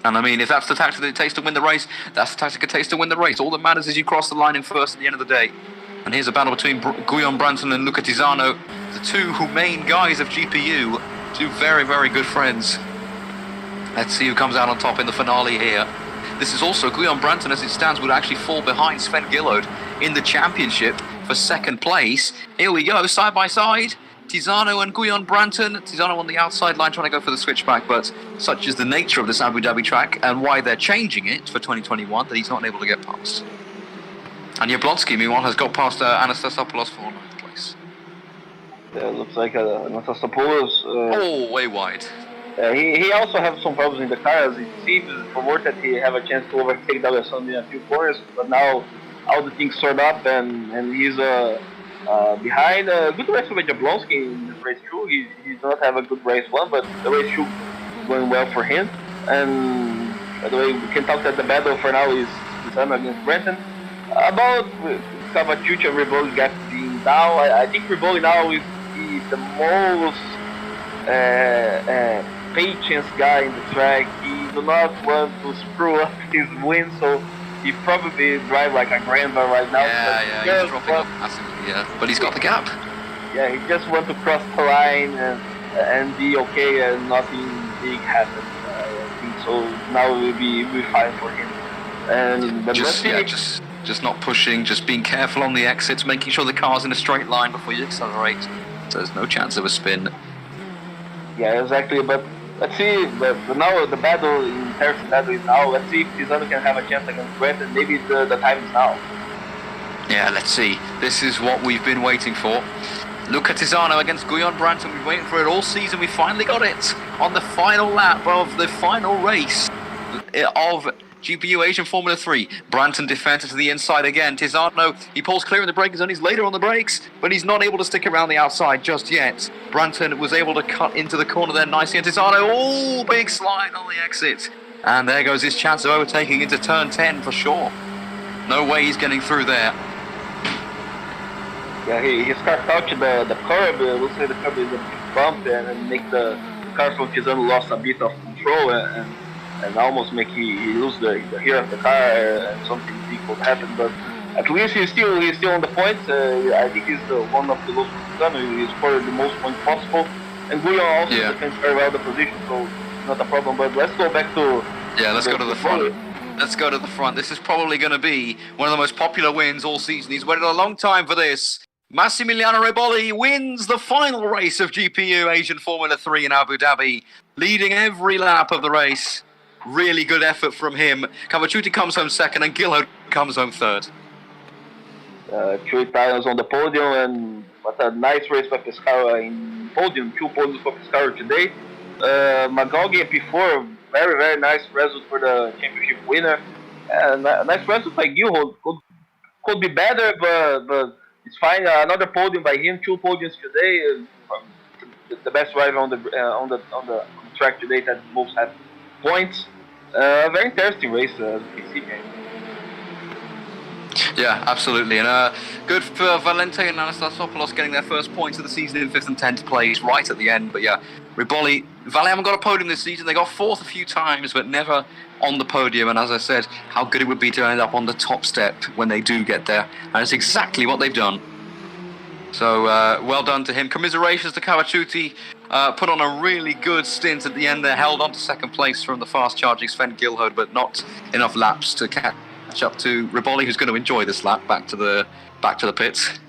And I mean, if that's the tactic that it takes to win the race, that's the tactic it takes to win the race. All that matters is you cross the line in first at the end of the day. And here's a battle between Guillaume Branson and Luca Tiziano, the two main guys of GPU, two very, very good friends. Let's see who comes out on top in the finale here. This is also Guillaume Branson, as it stands, would actually fall behind Sven Gillard in the championship for 2nd place. Here we go, side by side. Tiziano and Guillaume Branson. Tiziano on the outside line trying to go for the switchback, but such is the nature of this Abu Dhabi track and why they're changing it for 2021 that he's not able to get past. And Jablonski, meanwhile, has got past Anastasopoulos for 9th place. Yeah, looks like Anastasopoulos. Way wide. He also has some problems in the car, as it seems. For more that he have a chance to overtake D'Alessandro in a few corners, but now all the things sort up and he's behind. Good race with Jablonski in race 2. He did not have a good race 1, but the race 2 is going well for him. And by the way, we can talk that the battle for now is Tiziano against Branson. About Cavacciuti and Riboli gap being down, I think Riboli now is the most patience guy in the track. He do not want to screw up his win, so he probably drive like a grandma right now. Yeah, he's dropping off massively, but he's got the gap. Yeah, he just want to cross the line and be okay and nothing big happen. I think so now it will be fine for him. And just not pushing, just being careful on the exits, making sure the car's in a straight line before you accelerate, so there's no chance of a spin. Yeah, exactly, but let's see, but now the battle in Paris battle is now. Let's see if Tiziano can have a chance against Brent, and maybe the time is now. Yeah, let's see. This is what we've been waiting for. Luca Tiziano against Guillaume Branson. We've been waiting for it all season. We finally got it on the final lap of the final race of GPU Asian Formula 3. Branson defends to the inside again. Tiziano, he pulls clear in the braking zone. He's later on the brakes, but he's not able to stick around the outside just yet. Branson was able to cut into the corner there nicely. And Tiziano, big slide on the exit. And there goes his chance of overtaking into turn 10 for sure. No way he's getting through there. Yeah, his car touched the curb. Looks like the curb is a big bump and make the car from Tiziano lost a bit of control and almost make he lose the rear of the car and something big could happen. But at least he's still on the points. I think he's one of the most Tiziano. He scored the most points possible. And Guillaume also defends very well the position, so not a problem. But let's go back to let's go to the front. Let's go to the front. This is probably going to be one of the most popular wins all season. He's waited a long time for this. Massimiliano Riboli wins the final race of GPU Asian Formula 3 in Abu Dhabi, leading every lap of the race. Really good effort from him. Cavacciuti comes home second and Gillard comes home third. 2 Italians on the podium, and what a nice race by Pescara in podium. 2 podiums for Pescara today. Magoghi and P4, very, very nice result for the championship winner. And nice result by Gilhold. Could be better, but it's fine. Another podium by him. 2 podiums today. The best driver on the track today that most had points. Very interesting race, as you can see. Yeah, absolutely. And good for Valente and Anastasopoulos getting their first points of the season in 5th and 10th place right at the end. But yeah, Riboli, Vale haven't got a podium this season. They got 4th a few times, but never on the podium. And as I said, how good it would be to end up on the top step when they do get there. And it's exactly what they've done. So well done to him. Commiserations to Cavacciuti. Put on a really good stint at the end there. Held on to 2nd place from the fast-charging Sven Gilhard, but not enough laps to catch up to Riboli, who's going to enjoy this lap back to the pits.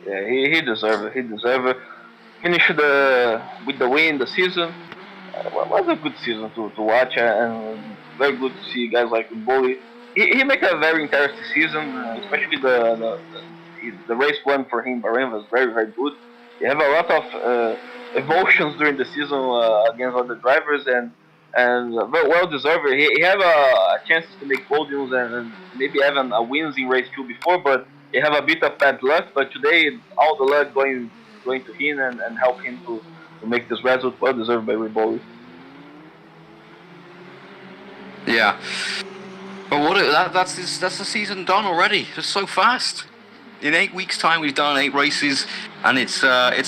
Yeah, he deserves it. He deserves it. Finished with the win the season. Was a good season to watch, and very good to see guys like Riboli he make a very interesting season, especially the race one for him. Bahrain was very very good. He have a lot of emotions during the season against other drivers and well deserved. He have a chances to make podiums and maybe even a wins in race two before, but he have a bit of bad luck. But today all the luck going to him and help him to make this result. Well deserved by Riboli. Yeah. But that's the season done already. Just so fast. In 8 weeks' time, we've done 8 races, and it's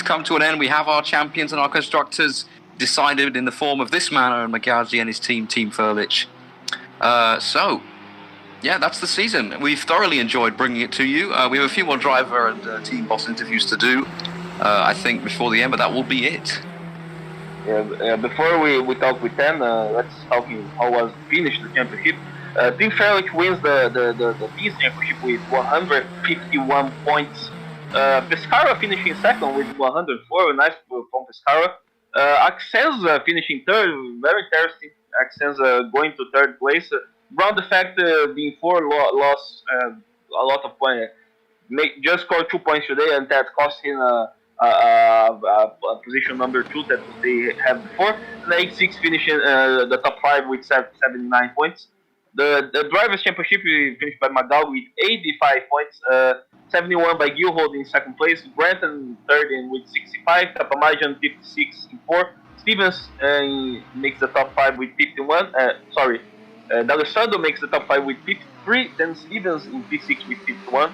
come to an end. We have our champions and our constructors decided in the form of this man, Owen McGargy, and his team, Team Furlich. So, yeah, that's the season. We've thoroughly enjoyed bringing it to you. We have a few more driver and team boss interviews to do, I think, before the end, but that will be it. Yeah, before we talk with 10, let's talk how was finished the championship. Team Fairlight wins the team championship with 151 points. Pescara finishing second with 104, nice from Pescara. Axenza finishing third, very interesting. Axenza going to third place. Around the fact being four lost a lot of points, just scored 2 points today, and that cost him a position number two that they have before. And 86 finishing the top five with 79 points. The drivers' championship finished by Magal with 85 points, 71 by Gilhold in second place, Brenton third in with 65, Tapamajan 56 in fourth. Stevens makes the top five with 51. D'Alessandro makes the top five with 53, then Stevens in P6 with 51.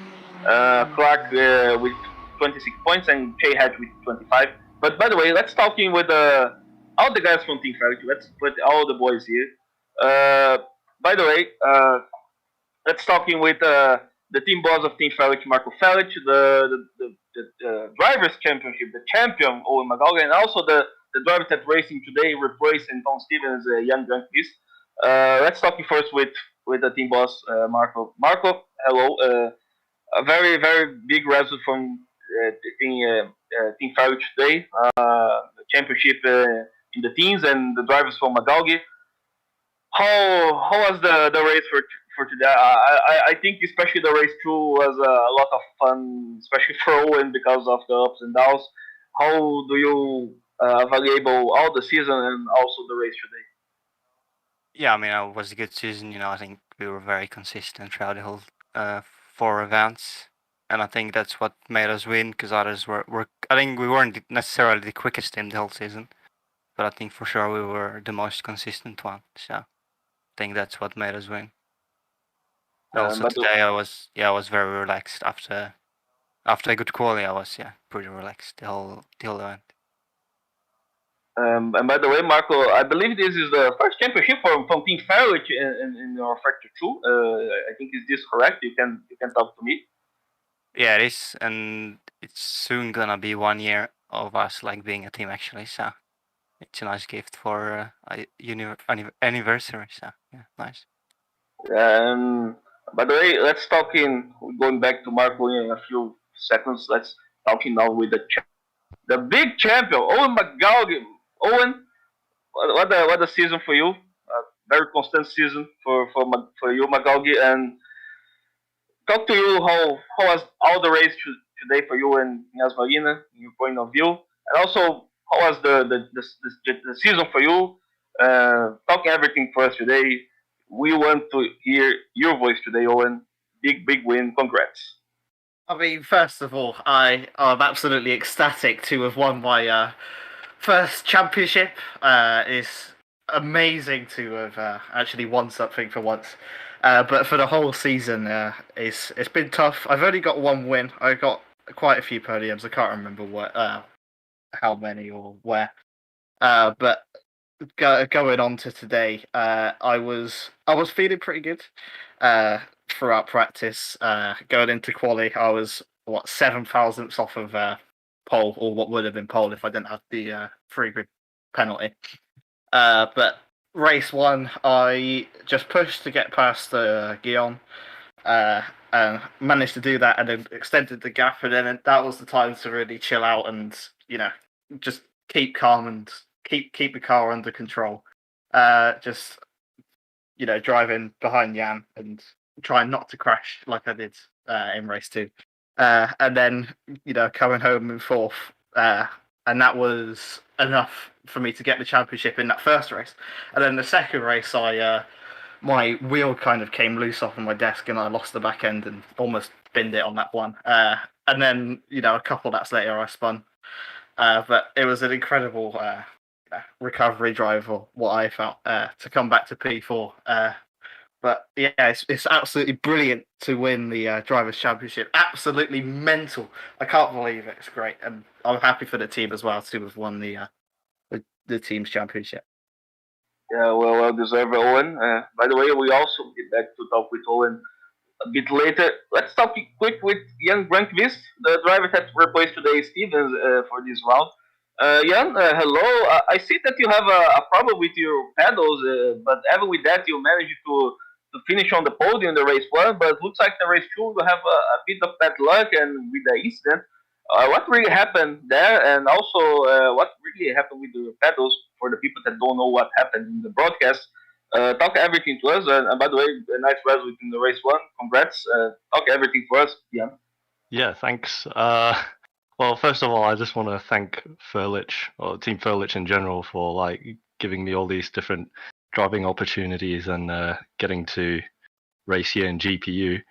Clark with 26 points and Jay Hatch with 25. But by the way, let's talking with all the guys from Team Fairlight. Let's put all the boys here. By the way, let's talking with the team boss of Team Fairlight, Marco Fairlight, the drivers' championship, the champion Owen McGaugan, and also the drivers that racing today, replacing Tom Stevens, young drunk beast. Let's talking first with the team boss, Marco. Marco, hello. A very very big result from Team Fairlight today. The championship in the teams and the drivers from Magalgi. How was the race for today? I think especially the race two was a lot of fun, especially for Owen because of the ups and downs. How do you evaluate all the season and also the race today? Yeah, I mean, it was a good season. I think we were very consistent throughout the whole 4 events, and I think that's what made us win. Because others were, I think we weren't necessarily the quickest in the whole season, but I think for sure we were the most consistent one. So I think that's what made us win. Also But today I was very relaxed after a good quali. I was pretty relaxed the whole event. and by the way, Marco, I believe this is the first championship from Team Fairlight in your Factor 2. I think is this correct? You can talk to me. Yeah, it is, and it's soon gonna be 1 year of us like being a team actually. So it's a nice gift for a anniversary. So yeah, nice. By the way, let's talk in going back to Marco in a few seconds. Let's talking now with the big champion, Owen McGaugan. Owen, what a season for you. Very constant season for you, McGaugy, and talk to you how was all the race today for you and Yas Marina, in your point of view, and also how was the season for you. Talking everything for us today. We want to hear your voice today, Owen. Big win. Congrats. I mean, first of all, I'm absolutely ecstatic to have won my first championship. It's amazing to have actually won something for once. But for the whole season, it's been tough. I've only got one win. I got quite a few podiums. I can't remember how many or where. But going on to today, I was feeling pretty good throughout practice. Going into quali, I was 7 thousandths off of pole, or what would have been pole if I didn't have the free grid penalty. But race one, I just pushed to get past Guillaume, and managed to do that, and then extended the gap, and then that was the time to really chill out and just keep calm and keep the car under control. Just driving behind Jan and trying not to crash like I did in race 2. And then, coming home in 4th. And that was enough for me to get the championship in that first race. And then the second race, my wheel kind of came loose off of my desk and I lost the back end and almost binned it on that one. And then, a couple laps later, I spun. But it was an incredible recovery drive, or what I felt, to come back to P4. But yeah, it's absolutely brilliant to win the Drivers' Championship. Absolutely mental. I can't believe it. It's great. And I'm happy for the team as well to have won the team's championship. Yeah, well deserved, Owen. By the way, we also get back to talk with Owen a bit later. Let's talk quick with Jan Brankvist, the driver that replaced today Stevens for this round. Jan, hello. I see that you have a problem with your pedals, but even with that, you managed to finish on the podium in the race 1. But looks like the race 2 you have a bit of bad luck and with the incident. What really happened there, and also what really happened with the pedals for the people that don't know what happened in the broadcast? Talk everything to us, and by the way, a nice result in the race 1. Congrats. Talk everything for us, Jan. Yeah, thanks. Well, first of all, I just want to thank Furlich, or Team Furlich in general, for giving me all these different driving opportunities and getting to race here in GPU.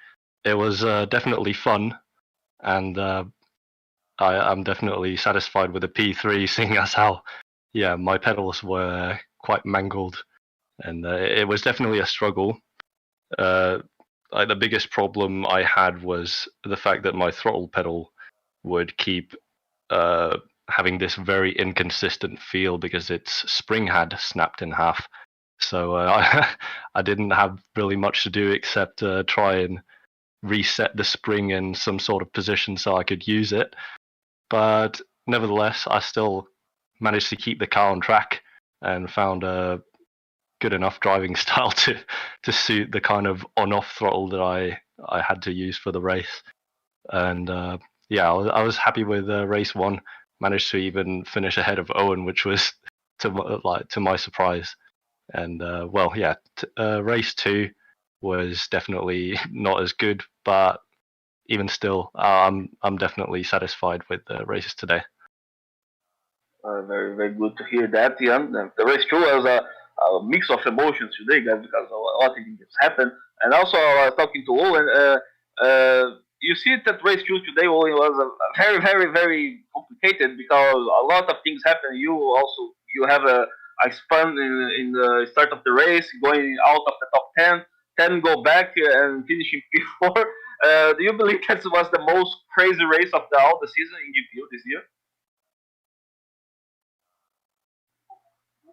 It was definitely fun, and I'm definitely satisfied with the P3, seeing as how, my pedals were quite mangled, and it was definitely a struggle. The biggest problem I had was the fact that my throttle pedal would keep having this very inconsistent feel because its spring had snapped in half. So I didn't have really much to do except try and reset the spring in some sort of position so I could use it. But nevertheless, I still managed to keep the car on track and found a good enough driving style to suit the kind of on-off throttle that I had to use for the race. And I was happy with race 1. Managed to even finish ahead of Owen, which was to my surprise. And race 2 was definitely not as good, but even still, I'm definitely satisfied with the races today. Very, very good to hear that, Jan. The race 2 was a mix of emotions today, guys, because a lot of things happened. And also, talking to Owen, you see that race 2 today, Owen, was very, very, very complicated because a lot of things happened. You have a spun in the start of the race, going out of the top 10, then go back and finishing P4. Do you believe that was the most crazy race of all the season in GPU this year?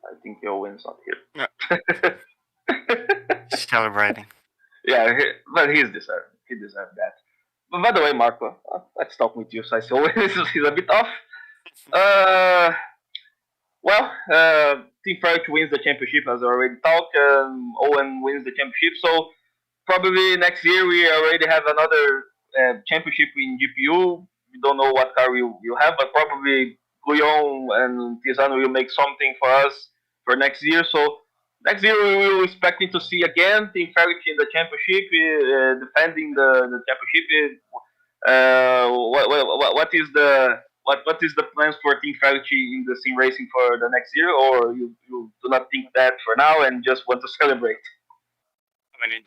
I think Owen's not here. Celebrating. Yeah, but he deserved that. But by the way, Marco, let's talk with you. So I see Owen is a bit off. Team Ferrari wins the championship, as I already talked. Owen wins the championship, so probably next year we already have another championship in GPU. We don't know what car we'll have, but probably Guillaume and Tizano will make something for us for next year. So next year we will expecting to see again Team Ferrari in the championship, defending the championship. What is the plans for Team Ferrari in the sim racing for the next year, or you do not think that for now and just want to celebrate? I mean,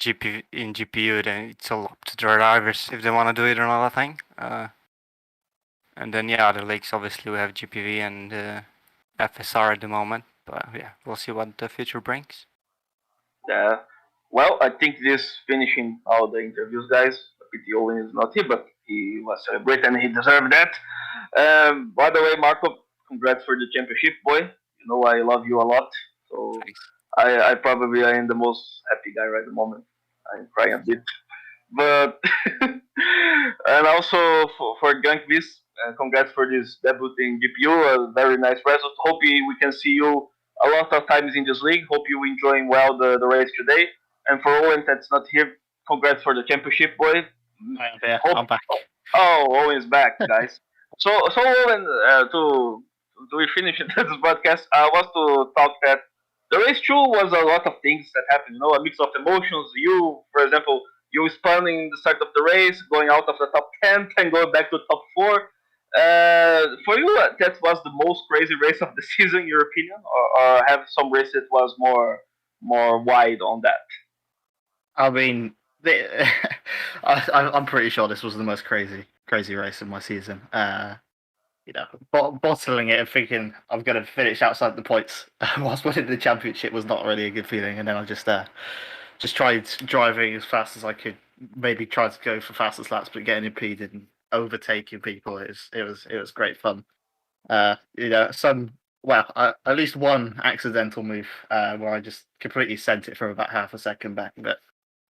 in GPU, then it's all up to the drivers if they want to do it or not, I think. And then, other leagues, obviously, we have GPV and FSR at the moment. But, we'll see what the future brings. Yeah. Well, I think this finishing all the interviews, guys. Pity Owen is not here, but he was celebrated and he deserved that. By the way, Marco, congrats for the championship, boy. You know I love you a lot. So I probably am the most happy guy right at the moment. I'm crying a bit. But and also for Gankvis, congrats for this debut in GPU. A very nice result. Hope we can see you a lot of times in this league. Hope you enjoying well the race today. And for Owen that's not here, congrats for the championship, boy. I'm back. Oh, Owen's back, guys. So Owen, to we finish this podcast, I want to talk that the race 2 was a lot of things that happened. A mix of emotions. You, for example, you spun in the start of the race, going out of the top 10, and going back to top 4. For you, that was the most crazy race of the season, in your opinion, or have some race that was more wide on that? I mean, I'm pretty sure this was the most crazy race of my season. Bottling it and thinking I'm going to finish outside the points whilst winning the championship was not really a good feeling. And then I just tried driving as fast as I could. Maybe tried to go for fastest laps, but getting impeded and overtaking people. It was great fun. At least one accidental move where I just completely sent it for about half a second back, but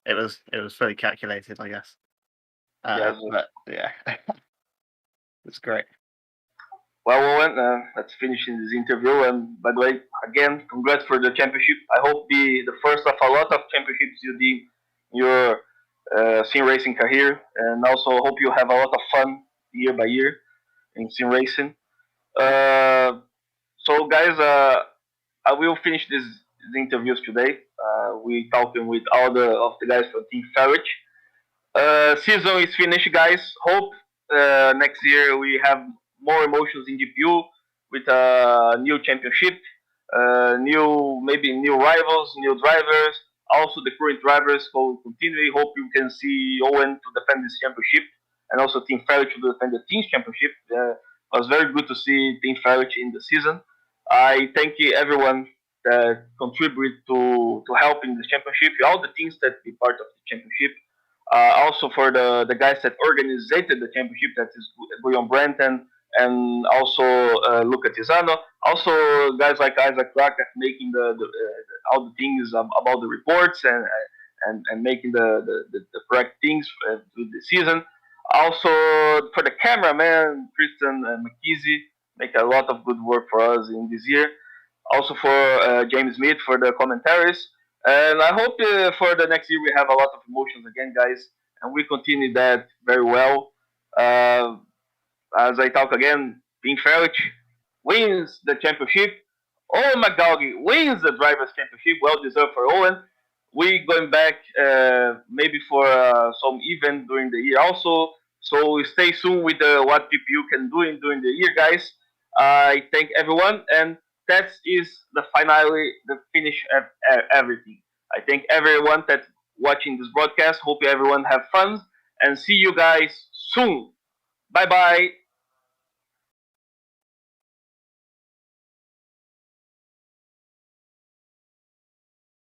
it was fully calculated, I guess. Yes. But yeah, it's great. Well, Owen, let's finish in this interview. And by the way, again, congrats for the championship. I hope the first of a lot of championships you did in your sim racing career, and also hope you have a lot of fun year by year in sim racing. So, guys, I will finish these interviews today. We talking with all the guys from Team Farage. Season is finished, guys. Hope next year we have more emotions in GPU with a new championship, maybe new rivals, new drivers. Also, the current drivers will continue. Hope you can see Owen to defend this championship, and also Team Farage to defend the team's championship. It was very good to see Team Farage in the season. I thank everyone that contribute to helping the championship, all the teams that be part of the championship. Also for the guys that organized the championship, that is Guillaume Brenton and also Luca Tizano. Also guys like Isaac Clark that making all the things about the reports and making the correct things through the season. Also for the cameraman, Kristen McKeesey, make a lot of good work for us in this year. Also for James Smith for the commentaries. And I hope for the next year we have a lot of emotions again, guys, and we continue that very well. Uh, as I talk again, Team Farage wins the championship. Owen McGaugy wins the Drivers' Championship. Well deserved for Owen. We going back maybe for some event during the year also. So stay tuned with what PPU can do during the year, guys. I thank everyone, and that is the finish of everything. I thank everyone that watching this broadcast. Hope everyone have fun, and see you guys soon. Bye bye.